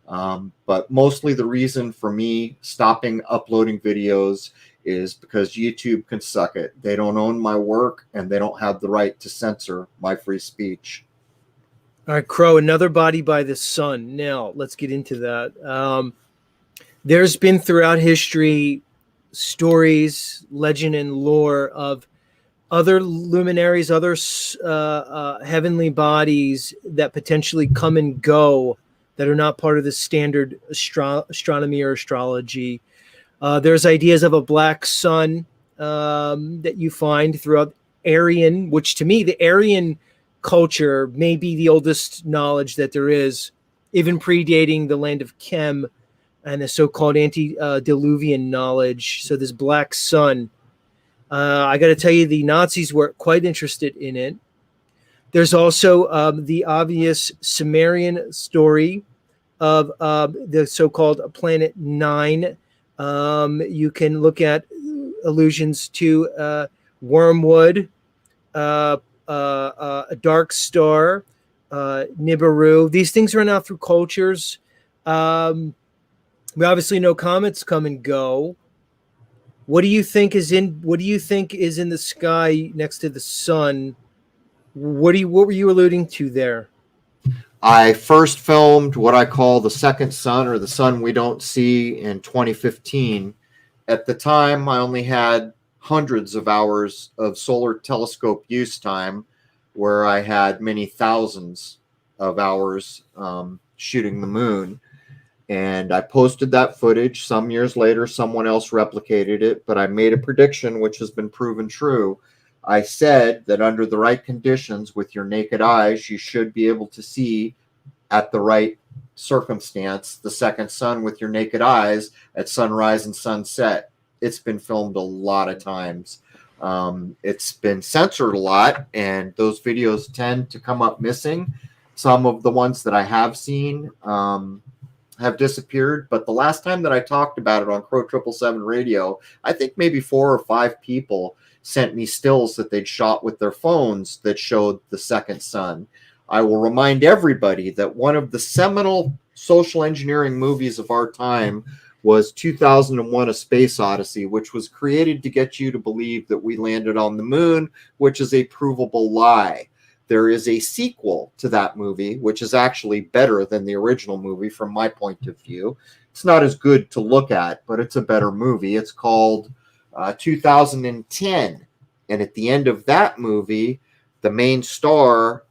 But mostly the reason for me stopping uploading videos is because YouTube can suck it. They don't own my work, and they don't have the right to censor my free speech. All right, Crow, another body by the sun. Now, let's get into that. There's been throughout history stories, legend, and lore of other luminaries, other heavenly bodies that potentially come and go that are not part of the standard astronomy or astrology. There's ideas of a black sun that you find throughout Aryan, which to me, the Aryan culture may be the oldest knowledge that there is even predating the land of Chem and the so-called antediluvian knowledge. So this black sun, I got to tell you, the Nazis were quite interested in it. There's also the obvious Sumerian story of the so-called Planet Nine. You can look at allusions to Wormwood, a dark star, Nibiru. These things run out through cultures. We obviously know comets come and go. What do you think is in the sky next to the sun? What were you alluding to there? I first filmed what I call the second sun, or the sun we don't see, in 2015. At the time, I only had hundreds of hours of solar telescope use time, where I had many thousands of hours shooting the moon. And I posted that footage. Some years later, someone else replicated it, but I made a prediction which has been proven true. I said that under the right conditions, with your naked eyes, you should be able to see, at the right circumstance, the second sun with your naked eyes at sunrise and sunset. It's been filmed a lot of times. It's been censored a lot, and those videos tend to come up missing. Some of the ones that I have seen have disappeared, but the last time that I talked about it on Crrow777 radio, I think maybe 4 or 5 people sent me stills that they'd shot with their phones that showed the second sun. I will remind everybody that one of the seminal social engineering movies of our time was 2001: A Space Odyssey, which was created to get you to believe that we landed on the moon, which is a provable lie. There is a sequel to that movie, which is actually better than the original movie from my point of view. It's not as good to look at, but it's a better movie. It's called 2010. And at the end of that movie, the main star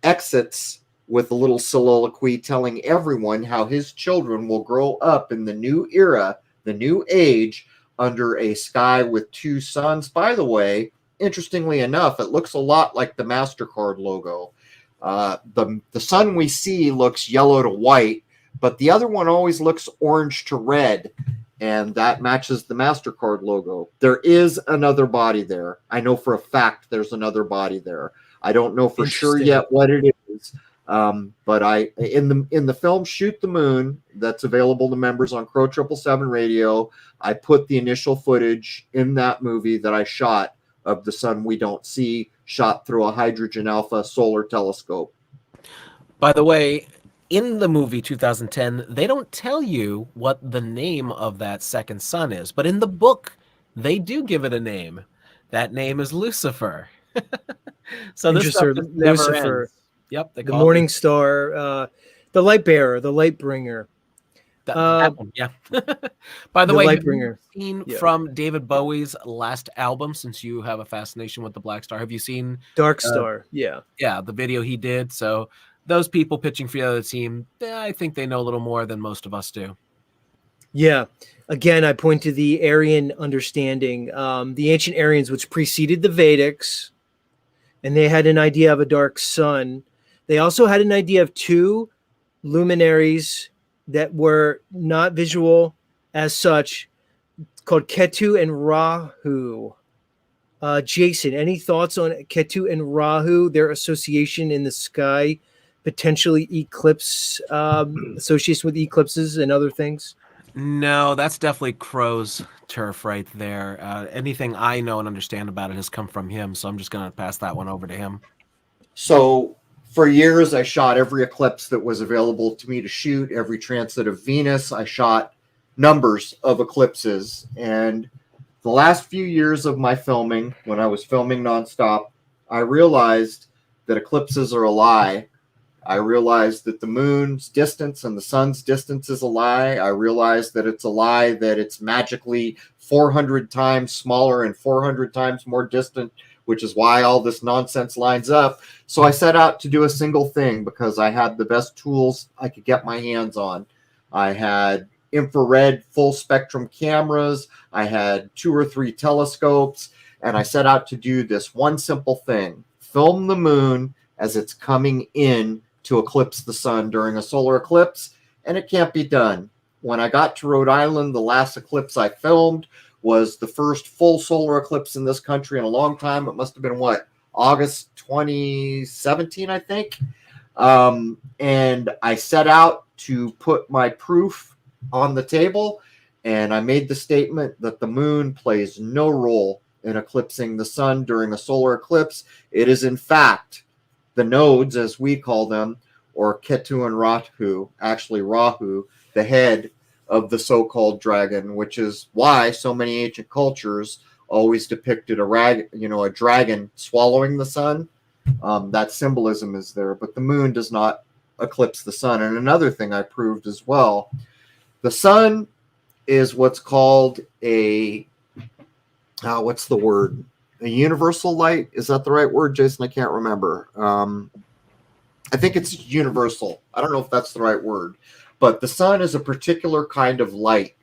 exits with a little soliloquy telling everyone how his children will grow up in the new era, the new age, under a sky with 2 suns. By the way, interestingly enough, it looks a lot like the MasterCard logo. The sun we see looks yellow to white, but the other one always looks orange to red, and that matches the MasterCard logo. There is another body there. I know for a fact there's another body there. I don't know for sure yet what it is. But in the film Shoot the Moon, that's available to members on Crrow777 radio, I put the initial footage in that movie that I shot of the sun we don't see, shot through a hydrogen alpha solar telescope. By the way, in the movie 2010, they don't tell you what the name of that second sun is, but in the book, they do give it a name. That name is Lucifer. So this stuff just never Lucifer. ends. Yep, The morning star, the light bearer, the light bringer. That one, yeah. By the way, light have bringer. you seen Yeah. from David Bowie's last album, since you have a fascination with the Black Star, have you seen Dark Star? Yeah. the video he did? So those people pitching for the other team, I think they know a little more than most of us do. Yeah. Again, I point to the Aryan understanding, the ancient Aryans, which preceded the Vedics, and they had an idea of a dark sun. They also had an idea of 2 luminaries that were not visual as such, called Ketu and Rahu. Jason, any thoughts on Ketu and Rahu, their association in the sky, potentially eclipse, association with eclipses and other things? No, that's definitely Crow's turf right there. Anything I know and understand about it has come from him, so I'm just going to pass that one over to him. So for years, I shot every eclipse that was available to me to shoot, every transit of Venus. I shot numbers of eclipses. And the last few years of my filming, when I was filming nonstop, I realized that eclipses are a lie. I realized that the moon's distance and the sun's distance is a lie. I realized that it's a lie that it's magically 400 times smaller and 400 times more distant, which is why all this nonsense lines up. So I set out to do a single thing because I had the best tools I could get my hands on. I had infrared full spectrum cameras. I had 2 or 3 telescopes, and I set out to do this one simple thing: film the moon as it's coming in to eclipse the sun during a solar eclipse, and it can't be done. When I got to Rhode Island, the last eclipse I filmed was the first full solar eclipse in this country in a long time. It must have been August 2017, I think. And I set out to put my proof on the table, and I made the statement that the moon plays no role in eclipsing the sun during a solar eclipse. It is, in fact, the nodes, as we call them, or Ketu and Rahu, actually Rahu, the head of the so-called dragon, which is why so many ancient cultures always depicted a dragon swallowing the sun. That symbolism is there, but the moon does not eclipse the sun. And another thing I proved as well, the sun is what's called a what's the word? A universal light? Is that the right word, Jason? I can't remember. I think it's universal. I don't know if that's the right word, but the sun is a particular kind of light.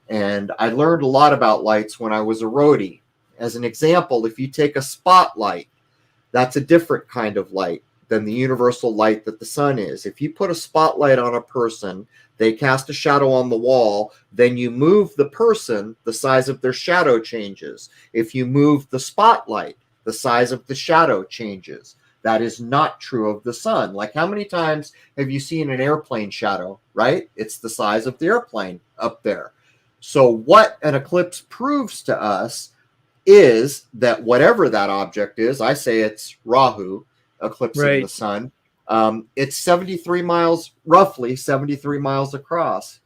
And I learned a lot about lights when I was a roadie. As an example, if you take a spotlight, that's a different kind of light than the universal light that the sun is. If you put a spotlight on a person, they cast a shadow on the wall, then you move the person, the size of their shadow changes. If you move the spotlight, the size of the shadow changes. That is not true of the sun. Like, how many times have you seen an airplane shadow, right? It's the size of the airplane up there. So what an eclipse proves to us is that whatever that object is, I say it's Rahu eclipsing the sun, it's 73 miles, roughly 73 miles across.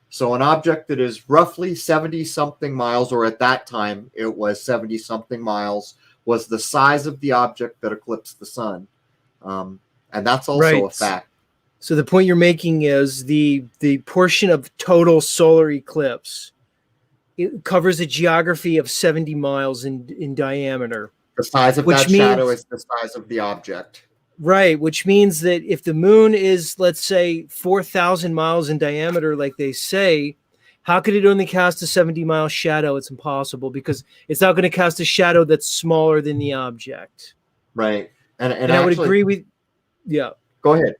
So an object that is roughly 70 something miles, or at that time it was 70 something miles, was the size of the object that eclipsed the sun. And that's also a fact. So the point you're making is the portion of total solar eclipse, it covers a geography of 70 miles in diameter. The size of that shadow is the size of the object. Right, which means that if the moon is, let's say, 4,000 miles in diameter, like they say, how could it only cast a 70-mile shadow? It's impossible, because it's not going to cast a shadow that's smaller than the object. Right. And I actually would agree with, Go ahead.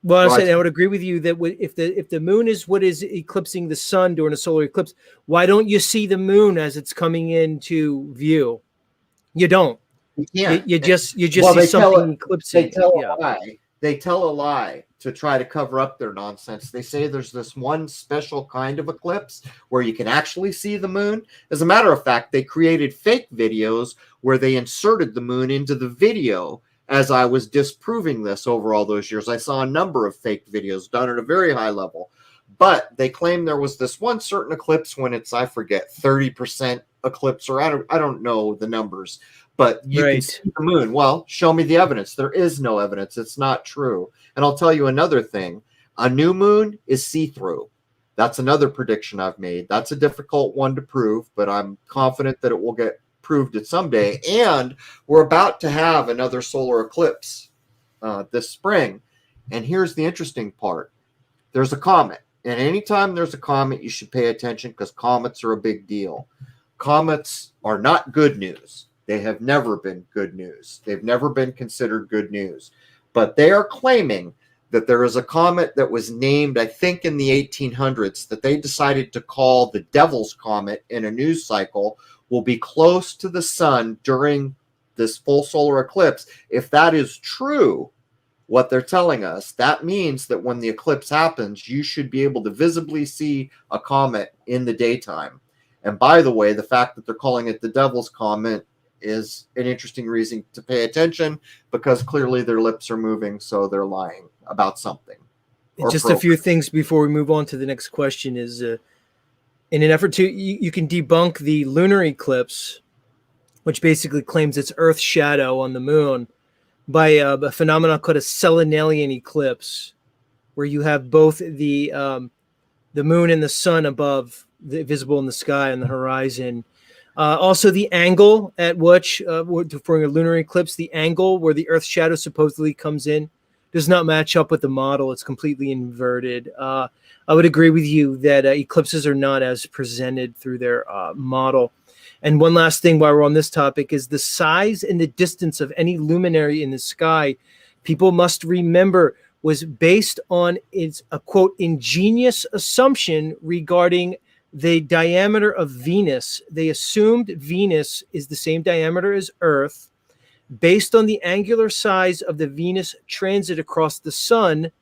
Well, I would agree with you that if the moon is what is eclipsing the sun during a solar eclipse, why don't you see the moon as it's coming into view? You don't. You can't. You just see something eclipsing. They tell a lie to try to cover up their nonsense. They say there's this one special kind of eclipse where you can actually see the moon. As a matter of fact, they created fake videos where they inserted the moon into the video. As I was disproving this over all those years, I saw a number of fake videos done at a very high level. But they claim there was this one certain eclipse when it's, I forget, 30% eclipse, or I don't know the numbers. But you can see the moon. Well, show me the evidence. There is no evidence. It's not true. And I'll tell you another thing. A new moon is see-through. That's another prediction I've made. That's a difficult one to prove, but I'm confident that it will get proved it someday. And we're about to have another solar eclipse this spring. And here's the interesting part. There's a comet. And anytime there's a comet, you should pay attention, because comets are a big deal. Comets are not good news. They have never been good news. They've never been considered good news. But they are claiming that there is a comet that was named, I think, in the 1800s, that they decided to call the Devil's Comet in a news cycle, will be close to the sun during this full solar eclipse. If that is true, what they're telling us, that means that when the eclipse happens, you should be able to visibly see a comet in the daytime. And by the way, the fact that they're calling it the Devil's Comet is an interesting reason to pay attention, because clearly their lips are moving, so they're lying about something. Just a few things before we move on to the next question is, in an effort to, you can debunk the lunar eclipse, which basically claims it's Earth's shadow on the moon, by a phenomenon called a selenalian eclipse, where you have both the moon and the sun above, visible in the sky on the horizon. Also, the angle at which, for a lunar eclipse, the angle where the Earth's shadow supposedly comes in does not match up with the model. It's completely inverted. I would agree with you that eclipses are not as presented through their model. And one last thing while we're on this topic is the size and the distance of any luminary in the sky. People must remember was based on its a quote ingenious assumption regarding the diameter of Venus. They assumed Venus is the same diameter as Earth based on the angular size of the Venus transit across the sun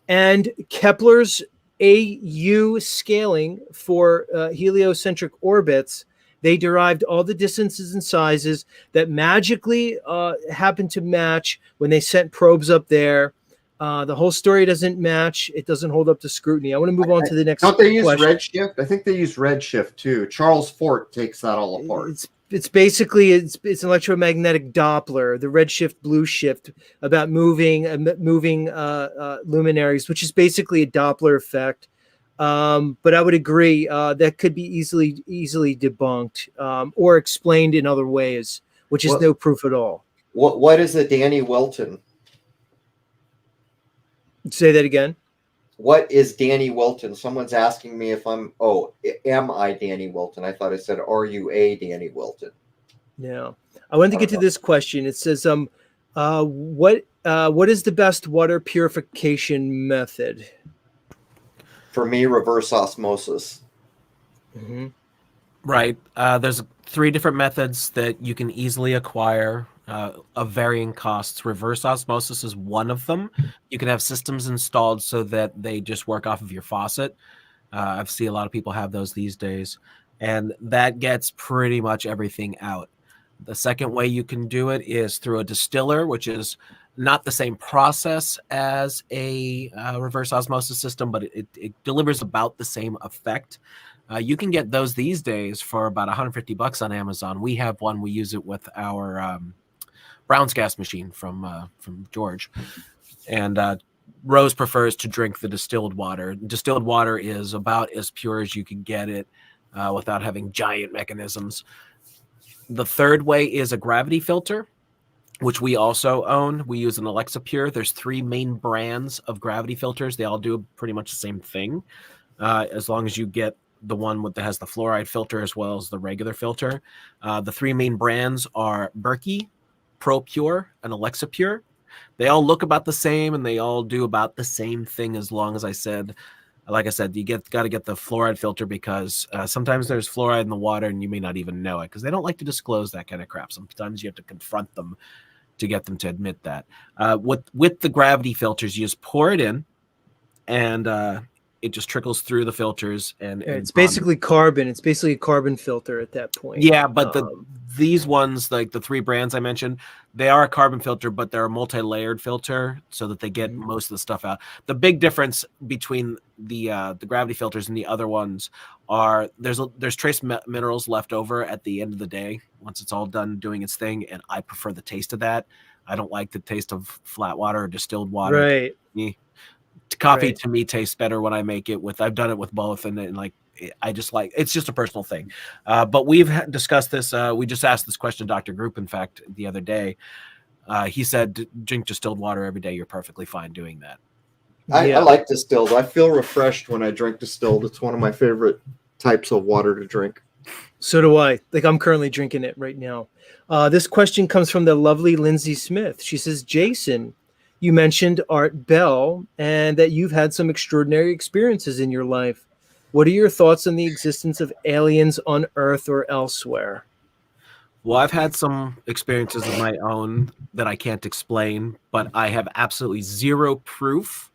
and Kepler's AU scaling for heliocentric orbits. They derived all the distances and sizes that magically happened to match when they sent probes up there. The whole story doesn't match. It doesn't hold up to scrutiny. I want to move on to the next Don't they use question. redshift? I think they use redshift too. Charles Fort takes that all apart. It's basically it's an electromagnetic Doppler, the redshift blue shift about moving luminaries, which is basically a Doppler effect. But I would agree that could be easily debunked or explained in other ways, which is no proof at all. What is a Danny Wilton? Say that again. What is Danny Wilton? Someone's asking me if am I Danny Wilton? I thought I said, are you a Danny Wilton? Yeah. I wanted to get to this question. It says, what is the best water purification method? For me, reverse osmosis. Mm-hmm. Right. There's 3 different methods that you can easily acquire of varying costs. Reverse osmosis is one of them. You can have systems installed so that they just work off of your faucet. I've seen a lot of people have those these days, and that gets pretty much everything out. The second way you can do it is through a distiller, which is not the same process as a reverse osmosis system, but it delivers about the same effect. You can get those these days for about $150 on Amazon. We have one. We use it with our Brown's gas machine from George. And Rose prefers to drink the distilled water. Distilled water is about as pure as you can get it without having giant mechanisms. The third way is a gravity filter, which we also own. We use an Alexa Pure. There's 3 main brands of gravity filters. They all do pretty much the same thing, as long as you get the one that has the fluoride filter as well as the regular filter. The 3 main brands are Berkey, Pro Pure, and Alexa Pure. They all look about the same and they all do about the same thing, as long as like I said, you got to get the fluoride filter because sometimes there's fluoride in the water and you may not even know it because they don't like to disclose that kind of crap. Sometimes you have to confront them to get them to admit that. With the gravity filters, you just pour it in and it just trickles through the filters. And it's basically carbon. It's basically a carbon filter at that point. Yeah, but these ones, like the 3 brands I mentioned, they are a carbon filter, but they're a multi-layered filter so that they get most of the stuff out. The big difference between the gravity filters and the other ones are there's trace minerals left over at the end of the day once it's all done doing its thing, and I prefer the taste of that. I don't like the taste of flat water or distilled water. Right. Coffee to me tastes better when I make it with. I've done it with both, and like I just like it's just a personal thing. But we've discussed this. We just asked this question, Dr. Group, in fact, the other day. He said, drink distilled water every day. You're perfectly fine doing that. I like distilled. I feel refreshed when I drink distilled. It's one of my favorite types of water to drink. So do I. Like I'm currently drinking it right now. This question comes from the lovely Lindsay Smith. She says, Jason, you mentioned Art Bell and that you've had some extraordinary experiences in your life. What are your thoughts on the existence of aliens on Earth or elsewhere? Well, I've had some experiences of my own that I can't explain, but I have absolutely zero proof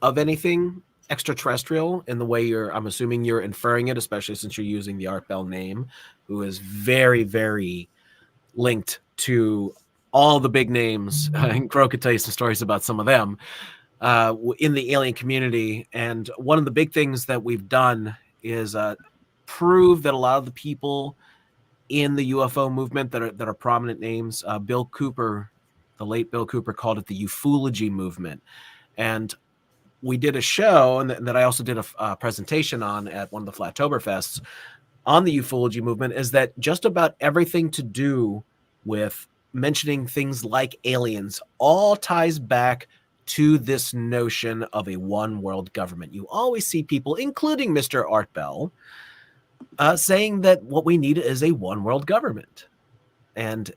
of anything extraterrestrial in the way I'm assuming you're inferring it, especially since you're using the Art Bell name, who is very, very linked to all the big names, and Crrow could tell you some stories about some of them in the alien community. And one of the big things that we've done is prove that a lot of the people in the UFO movement that are prominent names, Bill Cooper, the late Bill Cooper, called it the ufology movement. And we did a show, and that I also did a presentation on at one of the Flattoberfests on the ufology movement, is that just about everything to do with mentioning things like aliens all ties back to this notion of a one world government. You always see people, including Mr. Art Bell, saying that what we need is a one world government. And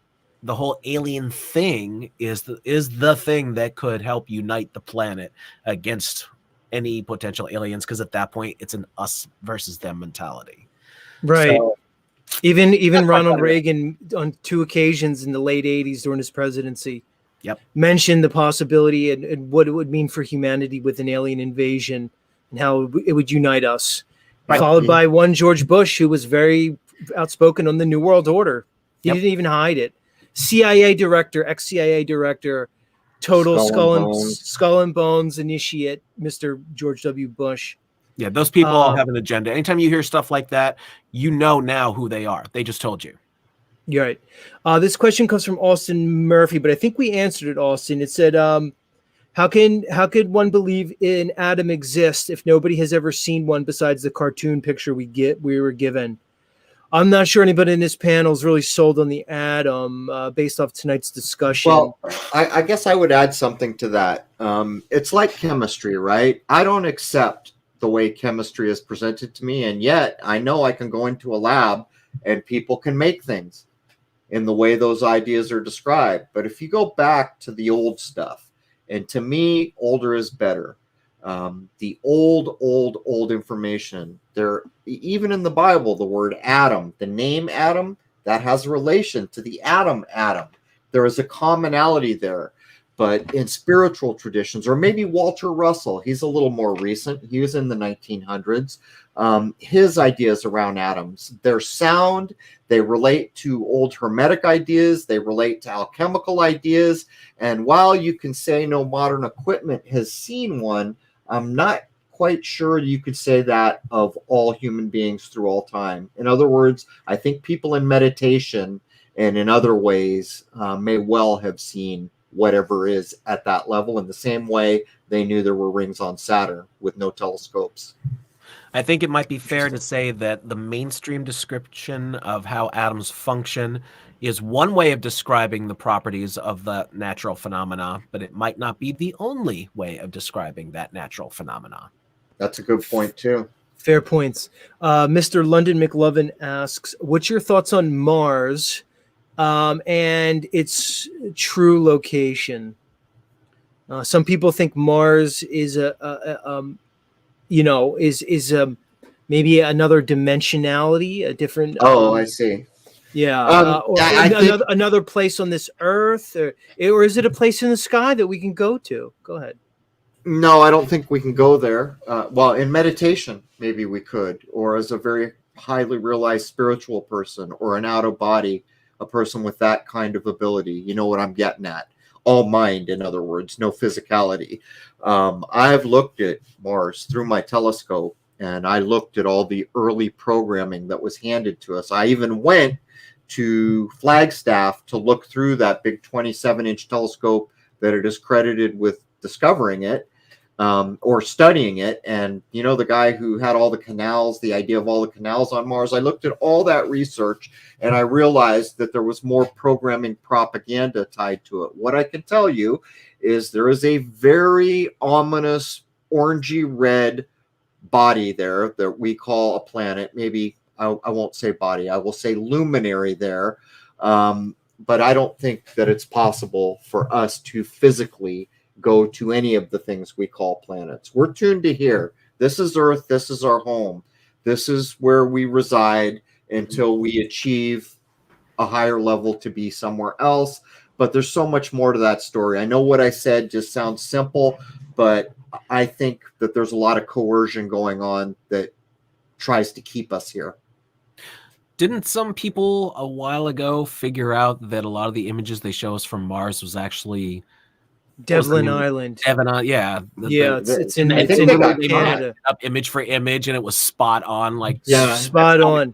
the whole alien thing is the thing that could help unite the planet against any potential aliens, because at that point it's an us versus them mentality. Right. So, Even Ronald Reagan on 2 occasions in the late 80s during his presidency mentioned the possibility and what it would mean for humanity with an alien invasion and how it would unite us. Right. Followed by one George Bush, who was very outspoken on the New World Order. He didn't even hide it. CIA director, ex-CIA director, total skull and bones initiate, Mr. George W. Bush. Yeah, those people all have an agenda. Anytime you hear stuff like that, you know now who they are. They just told you. You're right. This question comes from Austin Murphy, but I think we answered it, Austin. It said, how could one believe an atom exist if nobody has ever seen one besides the cartoon picture we were given? I'm not sure anybody in this panel is really sold on the atom based off tonight's discussion. Well, I guess I would add something to that. It's like chemistry, right? I don't accept the way chemistry is presented to me, and yet I know I can go into a lab and people can make things in the way those ideas are described. But if you go back to the old stuff, and to me, older is better. The old information there, even in the Bible, the word atom, the name Adam, that has a relation to the atom. There is a commonality there. But in spiritual traditions, or maybe Walter Russell, he's a little more recent. He was in the 1900s. His ideas around atoms, they're sound. They relate to old Hermetic ideas. They relate to alchemical ideas. And while you can say no modern equipment has seen one, I'm not quite sure you could say that of all human beings through all time. In other words, I think people in meditation and in other ways may well have seen whatever is at that level, in the same way they knew there were rings on Saturn with no telescopes. I think it might be fair to say that the mainstream description of how atoms function is one way of describing the properties of the natural phenomena, but it might not be the only way of describing that natural phenomena. That's a good point, too. Fair points. Mr. London McLovin asks, what's your thoughts on Mars and its true location? Some people think Mars is maybe another dimensionality, a different. I see. Yeah, another place on this Earth, or is it a place in the sky that we can go to? Go ahead. No, I don't think we can go there. Well, in meditation, maybe we could, or as a very highly realized spiritual person, or an out of body, a person with that kind of ability. You know what I'm getting at? All mind, in other words, no physicality. I've looked at Mars through my telescope, and I looked at all the early programming that was handed to us. I even went to Flagstaff to look through that big 27-inch telescope that it is credited with discovering it, or studying it. And you know, the guy who had all the canals, the idea of all the canals on Mars, I looked at all that research and I realized that there was more programming propaganda tied to it. What I can tell you is there is a very ominous orangey red body there that we call a planet. Maybe I won't say body, I will say luminary there. But I don't think that it's possible for us to physically go to any of the things we call planets. We're tuned to here. This is Earth. This is our home. This is where we reside until we achieve a higher level to be somewhere else. But there's so much more to that story. I know what I said just sounds simple, but I think that there's a lot of coercion going on that tries to keep us here. Didn't some people a while ago figure out that a lot of the images they show us from Mars was actually Devlin Island? Yeah. It's in Canada. Up image for image, and it was spot on. Spot on.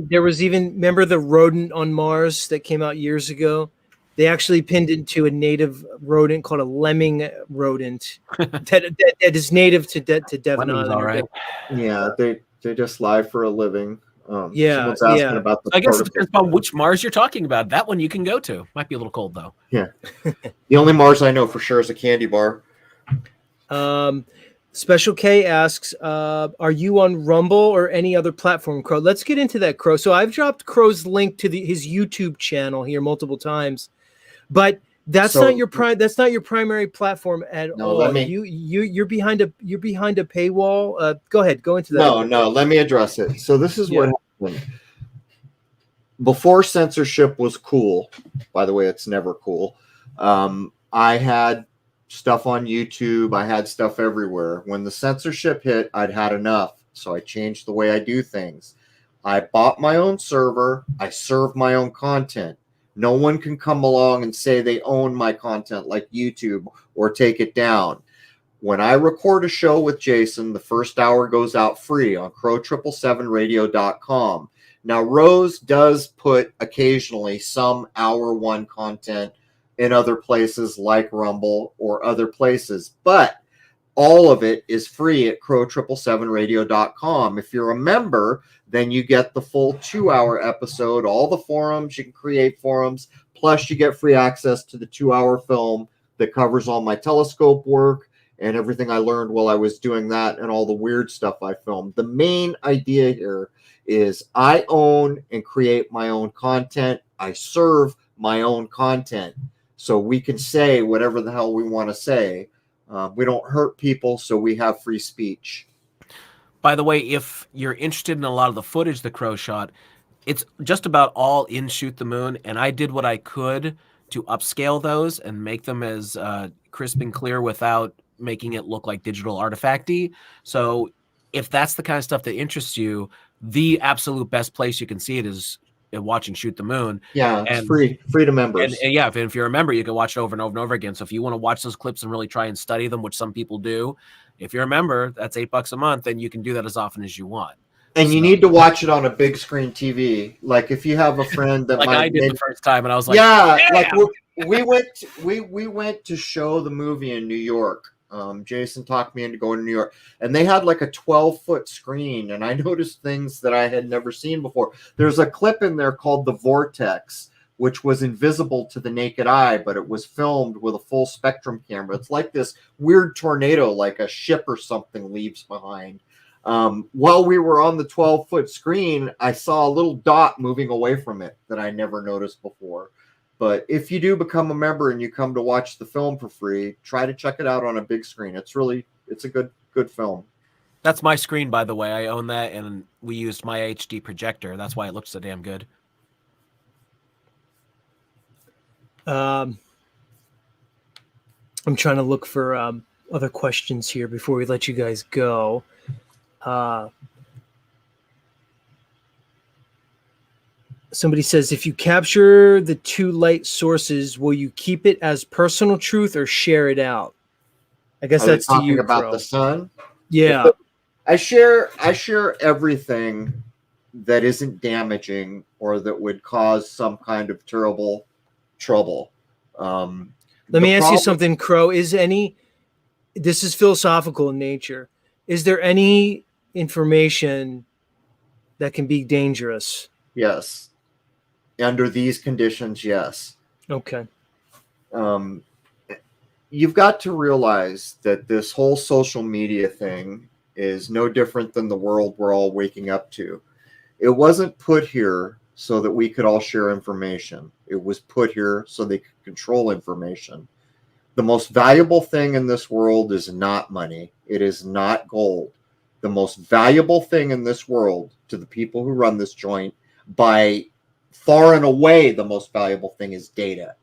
There was even, remember the rodent on Mars that came out years ago? They actually pinned it to a native rodent called a lemming rodent that is native to Devon Island. All right. Yeah, they just lie for a living. Someone's asking about the. I guess it depends on which Mars you're talking about. That one you can go to. Might be a little cold though. Yeah. The only Mars I know for sure is a candy bar. Special K asks, are you on Rumble or any other platform, Crow? Let's get into that, Crow. So I've dropped Crow's link to his YouTube channel here multiple times, but that's not your primary platform at No, all. let me. You're behind a paywall. Go ahead, go into that. No, let me address it. So this is what happened. Before censorship was cool, by the way, it's never cool. I had stuff on YouTube. I had stuff everywhere. When the censorship hit, I'd had enough. So I changed the way I do things. I bought my own server. I serve my own content. No one can come along and say they own my content like YouTube or take it down. When I record a show with Jason, the first hour goes out free on Crrow777radio.com. Now, Rose does put occasionally some hour one content in other places like Rumble or other places, but all of it is free at Crrow777radio.com. If you're a member, then you get the full 2-hour episode, all the forums, you can create forums, plus you get free access to the 2-hour film that covers all my telescope work and everything I learned while I was doing that and all the weird stuff I filmed. The main idea here is I own and create my own content. I serve my own content. So we can say whatever the hell we want to say. We don't hurt people, so we have free speech. By the way, if you're interested in a lot of the footage the Crow shot, it's just about all in Shoot the Moon, and I did what I could to upscale those and make them as crisp and clear without making it look like digital artifacty. So if that's the kind of stuff that interests you, the absolute best place you can see it is watching Shoot the Moon. Yeah, it's free to members. And yeah, if you're a member, you can watch it over and over and over again. So if you want to watch those clips and really try and study them, which some people do, if you're a member, that's $8 a month, and you can do that as often as you want. And you need to watch it on a big screen TV. Like if you have a friend that like I did the first time, and I was like, like we went to show the movie in New York. Jason talked me into going to New York, and they had like a 12-foot screen, and I noticed things that I had never seen before. There's a clip in there called The Vortex, which was invisible to the naked eye, but it was filmed with a full spectrum camera. It's like this weird tornado, like a ship or something leaves behind. While we were on the 12-foot screen, I saw a little dot moving away from it that I never noticed before. But if you do become a member and you come to watch the film for free, try to check it out on a big screen. It's a good film. That's my screen, by the way. I own that, and we used my HD projector. That's why it looks so damn good. I'm trying to look for other questions here before we let you guys go. Somebody says, if you capture the two light sources, will you keep it as personal truth or share it out? I guess that's to you, about Crow. the sun. Yeah, I share everything that isn't damaging or that would cause some kind of terrible trouble. Let me ask you something, Crow. This is philosophical in nature. Is there any information that can be dangerous? Yes. Under these conditions, yes. Okay. You've got to realize that this whole social media thing is no different than the world we're all waking up to. It wasn't put here so that we could all share information. It was put here so they could control information. The most valuable thing in this world is not money. It is not gold. The most valuable thing in this world to the people who run this joint, by far and away, the most valuable thing is data.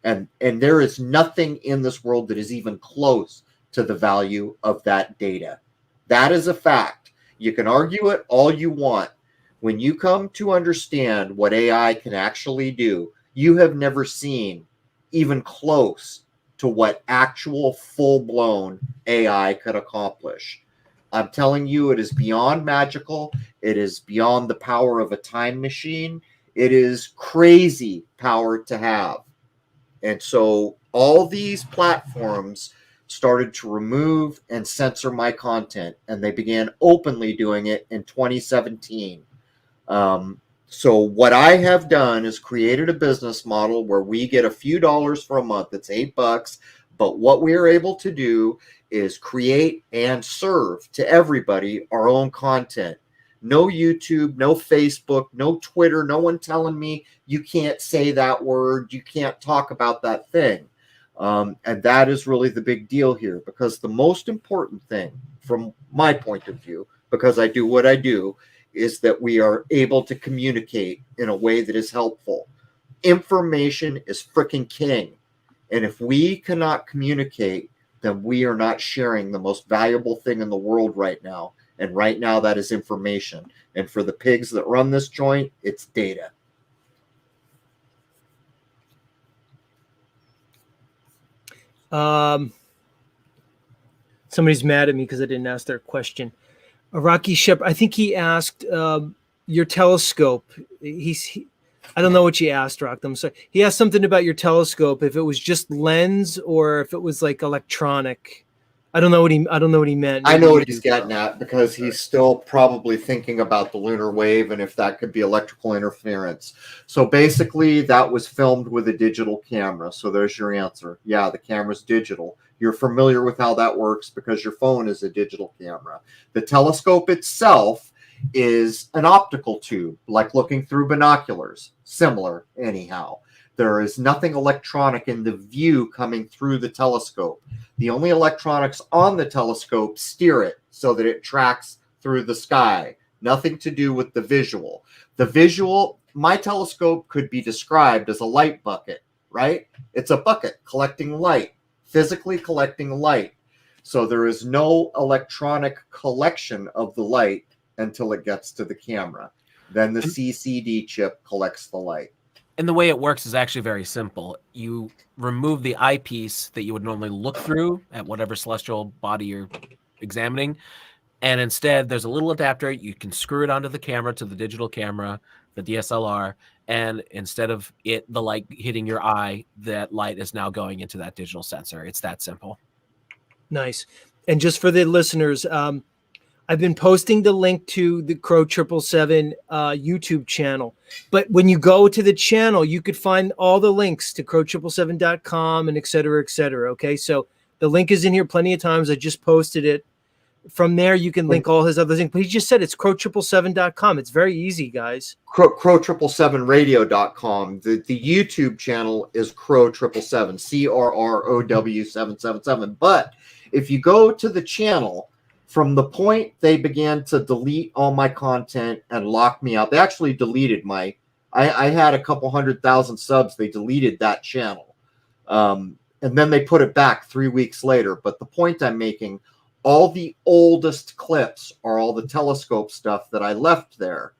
And there is nothing in this world that is even close to the value of that data. That is a fact. You can argue it all you want. When you come to understand what AI can actually do, you have never seen even close to what actual full-blown AI could accomplish. I'm telling you, it is beyond magical. It is beyond the power of a time machine. It is crazy power to have. And so all these platforms started to remove and censor my content, and they began openly doing it in 2017. So what I have done is created a business model where we get a few dollars for a month. It's $8, But what we are able to do is create and serve to everybody our own content. No YouTube, no Facebook, no Twitter, no one telling me you can't say that word, you can't talk about that thing. And that is really the big deal here, because the most important thing from my point of view, because I do what I do, is that we are able to communicate in a way that is helpful. Information is freaking king. And if we cannot communicate, then we are not sharing the most valuable thing in the world right now. And right now, that is information. And for the pigs that run this joint, it's data. Somebody's mad at me because I didn't ask their question. Rocky Shep, I think he asked your telescope. I don't know what you asked, Rock. I'm sorry. He asked something about your telescope. If it was just lens or if it was like electronic. I don't know what he meant. I know what he's getting at, because he's still probably thinking about the lunar wave and if that could be electrical interference. So basically, that was filmed with a digital camera. So there's your answer. Yeah, the camera's digital. You're familiar with how that works because your phone is a digital camera. The telescope itself is an optical tube, like looking through binoculars. Similar, anyhow. There is nothing electronic in the view coming through the telescope. The only electronics on the telescope steer it so that it tracks through the sky. Nothing to do with the visual. The visual, my telescope could be described as a light bucket, right? It's a bucket collecting light, physically collecting light. So there is no electronic collection of the light until it gets to the camera. Then the CCD chip collects the light. And the way it works is actually very simple. You remove the eyepiece that you would normally look through at whatever celestial body you're examining. And instead, there's a little adapter. You can screw it onto the camera, to the digital camera, the DSLR. And instead of the light hitting your eye, that light is now going into that digital sensor. It's that simple. Nice. And just for the listeners, I've been posting the link to the Crrow777 YouTube channel. But when you go to the channel, you could find all the links to crrow777.com and et cetera, et cetera. Okay, so the link is in here plenty of times. I just posted it. From there, you can link all his other things. But he just said it's crrow777.com. It's very easy, guys. Crrow777radio.com. The YouTube channel is Crrow777, CRROW777. But if you go to the channel, from the point they began to delete all my content and lock me out, they actually deleted I had a couple 100,000 subs. They deleted that channel. And then they put it back 3 weeks later. But the point I'm making, all the oldest clips are all the telescope stuff that I left there.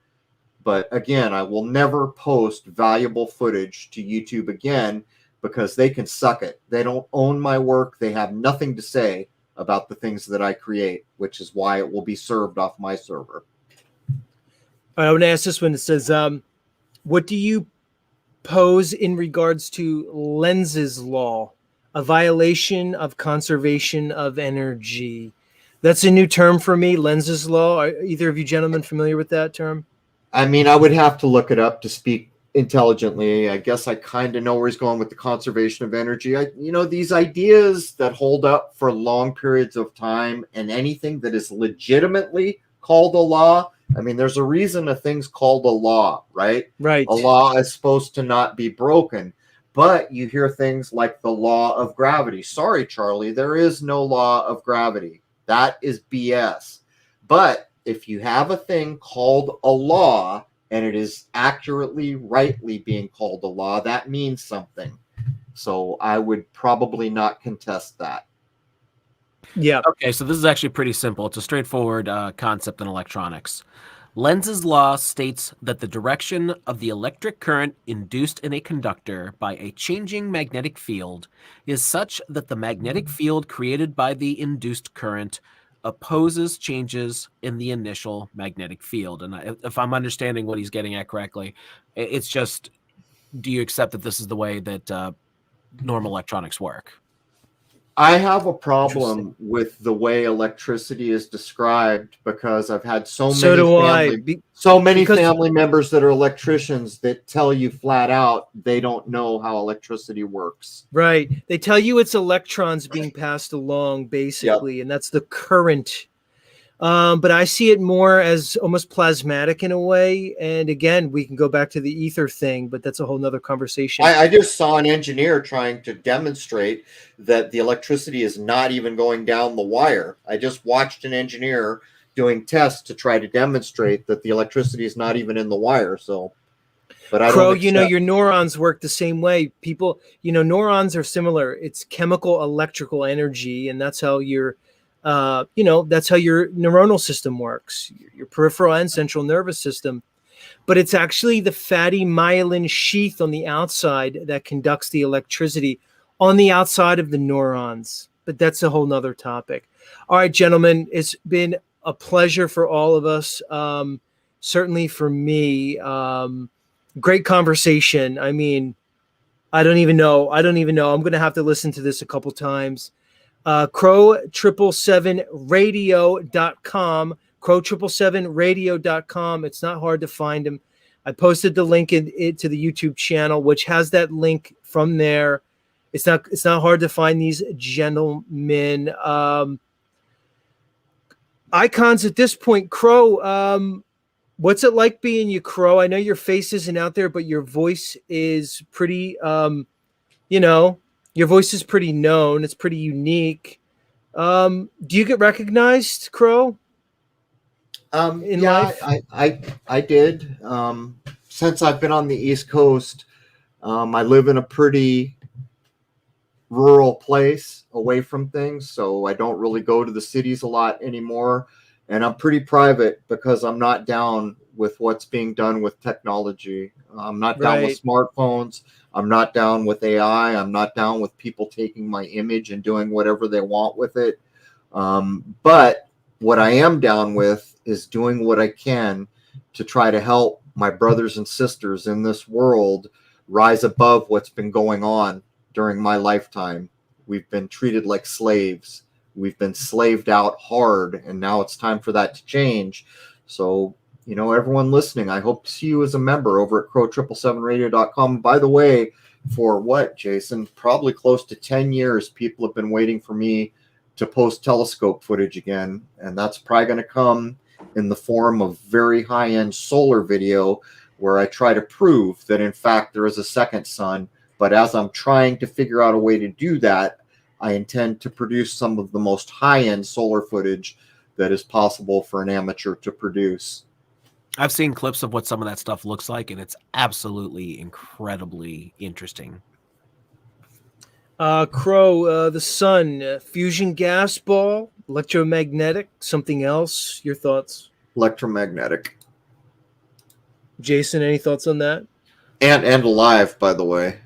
But again, I will never post valuable footage to YouTube again because they can suck it. They don't own my work. They have nothing to say about the things that I create, which is why it will be served off my server. All right, I want to ask this one. It says, what do you pose in regards to Lenz's law, a violation of conservation of energy? That's a new term for me, Lenz's law. Are either of you gentlemen familiar with that term? I mean, I would have to look it up to speak intelligently. I guess I kind of know where he's going with the conservation of energy. These ideas that hold up for long periods of time, and anything that is legitimately called a law. I mean, there's a reason a thing's called a law, right? Right. A law is supposed to not be broken. But you hear things like the law of gravity. Sorry, Charlie, there is no law of gravity. That is BS. But if you have a thing called a law, and it is accurately, rightly being called a law, that means something. So I would probably not contest that. Yeah. Okay, so this is actually pretty simple. It's a straightforward concept in electronics. Lenz's law states that the direction of the electric current induced in a conductor by a changing magnetic field is such that the magnetic field created by the induced current opposes changes in the initial magnetic field. And if I'm understanding what he's getting at correctly, it's just, do you accept that this is the way that normal electronics work? I have a Interesting. problem with the way electricity is described because I've had so So many do I. Because family members that are electricians that tell you flat out they don't know how electricity works. right, they tell you it's electrons being passed along, Yep. basically, and that's the current. But I see it more as almost plasmatic in a way. And again, we can go back to the ether thing, but that's a whole nother conversation. I just saw an engineer trying to demonstrate that the electricity is not even going down the wire. I just watched an engineer doing tests to try to demonstrate that the electricity is not even in the wire. So, but I Crow, don't accept. your neurons work the same way. People, neurons are similar. It's chemical electrical energy, and that's how that's how your neuronal system works, your peripheral and central nervous system. But it's actually the fatty myelin sheath on the outside that conducts the electricity on the outside of the neurons. But that's a whole nother topic. All right, gentlemen, it's been a pleasure for all of us. Certainly for me. Great conversation. I mean, I don't even know. I'm going to have to listen to this a couple times. Crrow777radio.com. Crrow777radio.com. It's not hard to find them. I posted the link to the YouTube channel, which has that link from there. It's not hard to find these gentlemen. Icons at this point. Crow, what's it like being you, Crow? I know your face isn't out there, but your voice is pretty, your voice is pretty known. It's pretty unique. Do you get recognized, Crow? In life? I did. Since I've been on the East Coast, I live in a pretty rural place away from things, so I don't really go to the cities a lot anymore. And I'm pretty private because I'm not down with what's being done with technology. I'm not down with smartphones. I'm not down with AI. I'm not down with people taking my image and doing whatever they want with it. But what I am down with is doing what I can to try to help my brothers and sisters in this world rise above what's been going on during my lifetime. We've been treated like slaves. We've been slaved out hard, and now it's time for that to change. So, everyone listening, I hope to see you as a member over at Crrow777radio.com. By the way, for what, Jason? Probably close to 10 years, people have been waiting for me to post telescope footage again, and that's probably going to come in the form of very high-end solar video where I try to prove that, in fact, there is a second sun. But as I'm trying to figure out a way to do that, I intend to produce some of the most high-end solar footage that is possible for an amateur to produce. I've seen clips of what some of that stuff looks like, and it's absolutely incredibly interesting. Crow, the sun, fusion gas ball, electromagnetic, something else? Your thoughts? Electromagnetic. Jason, any thoughts on that? And alive, by the way.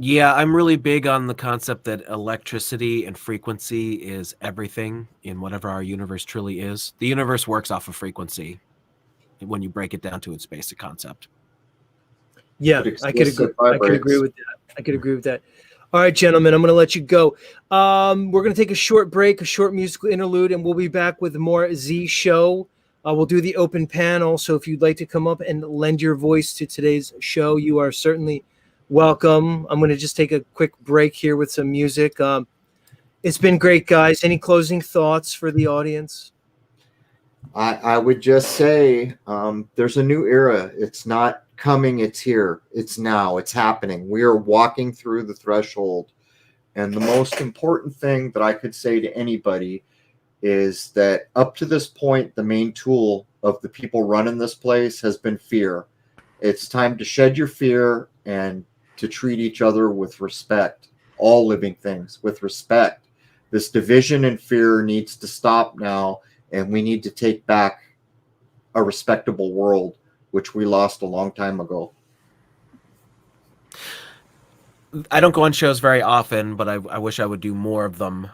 Yeah, I'm really big on the concept that electricity and frequency is everything in whatever our universe truly is. The universe works off of frequency when you break it down to its basic concept. Yeah, I could agree with that. All right, gentlemen, I'm going to let you go. We're going to take a short break, a short musical interlude, and we'll be back with more Z Show. We'll do the open panel. So if you'd like to come up and lend your voice to today's show, you are certainly welcome. I'm going to just take a quick break here with some music. It's been great, guys. Any closing thoughts for the audience? I would just say there's a new era. It's not coming. It's here. It's now. It's happening. We are walking through the threshold. And the most important thing that I could say to anybody is that up to this point, the main tool of the people running this place has been fear. It's time to shed your fear and to treat each other with respect, all living things with respect. This division and fear needs to stop now, and we need to take back a respectable world, which we lost a long time ago. I don't go on shows very often, but I wish I would do more of them.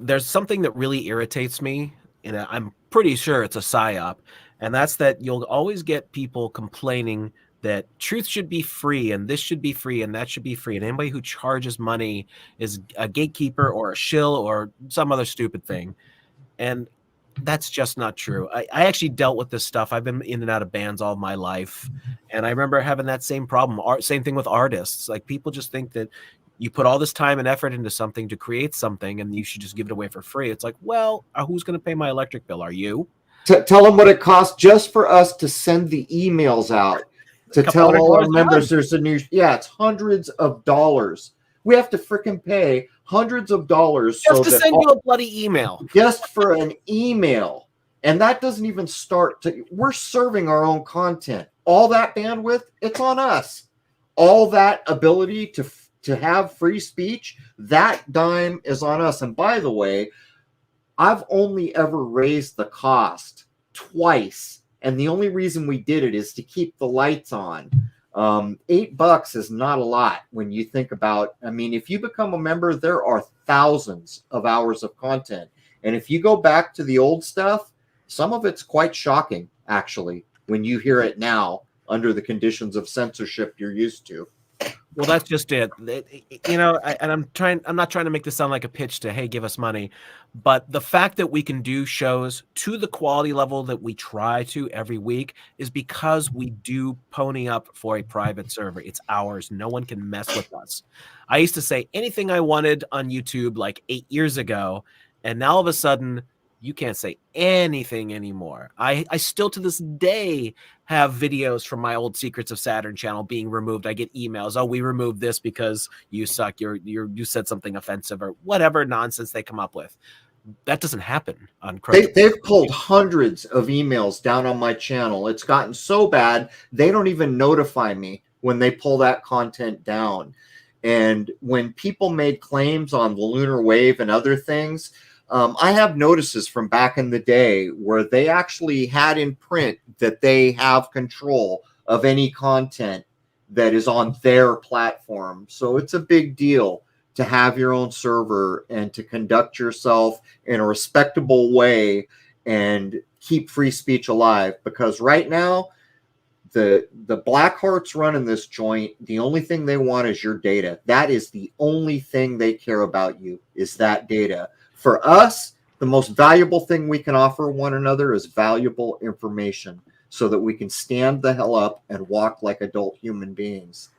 There's something that really irritates me, and I'm pretty sure it's a psyop, and that's that you'll always get people complaining that truth should be free and this should be free and that should be free. And anybody who charges money is a gatekeeper or a shill or some other stupid thing. And that's just not true. I actually dealt with this stuff. I've been in and out of bands all my life. And I remember having that same problem. Same thing with artists. Like, people just think that you put all this time and effort into something to create something and you should just give it away for free. It's like, well, who's going to pay my electric bill? Are you? Tell them what it costs just for us to send the emails out to tell all our members there's a new. Yeah, it's hundreds of dollars. We have to freaking pay hundreds of dollars just to send you a bloody email, just for an email. And that doesn't even start to. We're serving our own content. All that bandwidth, it's on us. All that ability to have free speech, that dime is on us. And by the way, I've only ever raised the cost twice. And the only reason we did it is to keep the lights on. $8 is not a lot when you think about, I mean, if you become a member, there are thousands of hours of content. And if you go back to the old stuff, some of it's quite shocking, actually, when you hear it now under the conditions of censorship you're used to. Well, that's just it. You know, and I'm not trying to make this sound like a pitch to, hey, give us money, but the fact that we can do shows to the quality level that we try to every week is because we do pony up for a private server. It's ours. No one can mess with us. I used to say anything I wanted on YouTube like 8 years ago, and now all of a sudden you can't say anything anymore. I still to this day have videos from my old Secrets of Saturn channel being removed. I get emails, oh, we removed this because you suck. You said something offensive or whatever nonsense they come up with. That doesn't happen on Crrow777. They've pulled hundreds of emails down on my channel. It's gotten so bad, they don't even notify me when they pull that content down. And when people made claims on the lunar wave and other things, I have notices from back in the day where they actually had in print that they have control of any content that is on their platform. So it's a big deal to have your own server and to conduct yourself in a respectable way and keep free speech alive. Because right now, the black hearts running this joint, the only thing they want is your data. That is the only thing they care about you, is that data. For us, the most valuable thing we can offer one another is valuable information so that we can stand the hell up and walk like adult human beings.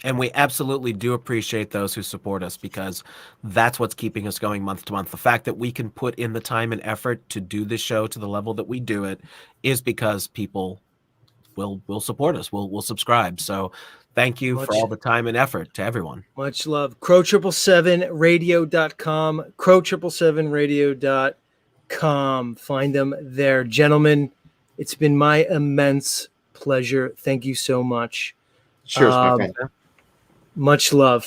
And we absolutely do appreciate those who support us, because that's what's keeping us going month to month. The fact that we can put in the time and effort to do this show to the level that we do it is because people will support us, will subscribe. So thank you for all the time and effort to everyone. Much love. Crrow777radio.com, Crrow777radio.com. Find them there. Gentlemen, it's been my immense pleasure. Thank you so much. Cheers, my friend. Much love.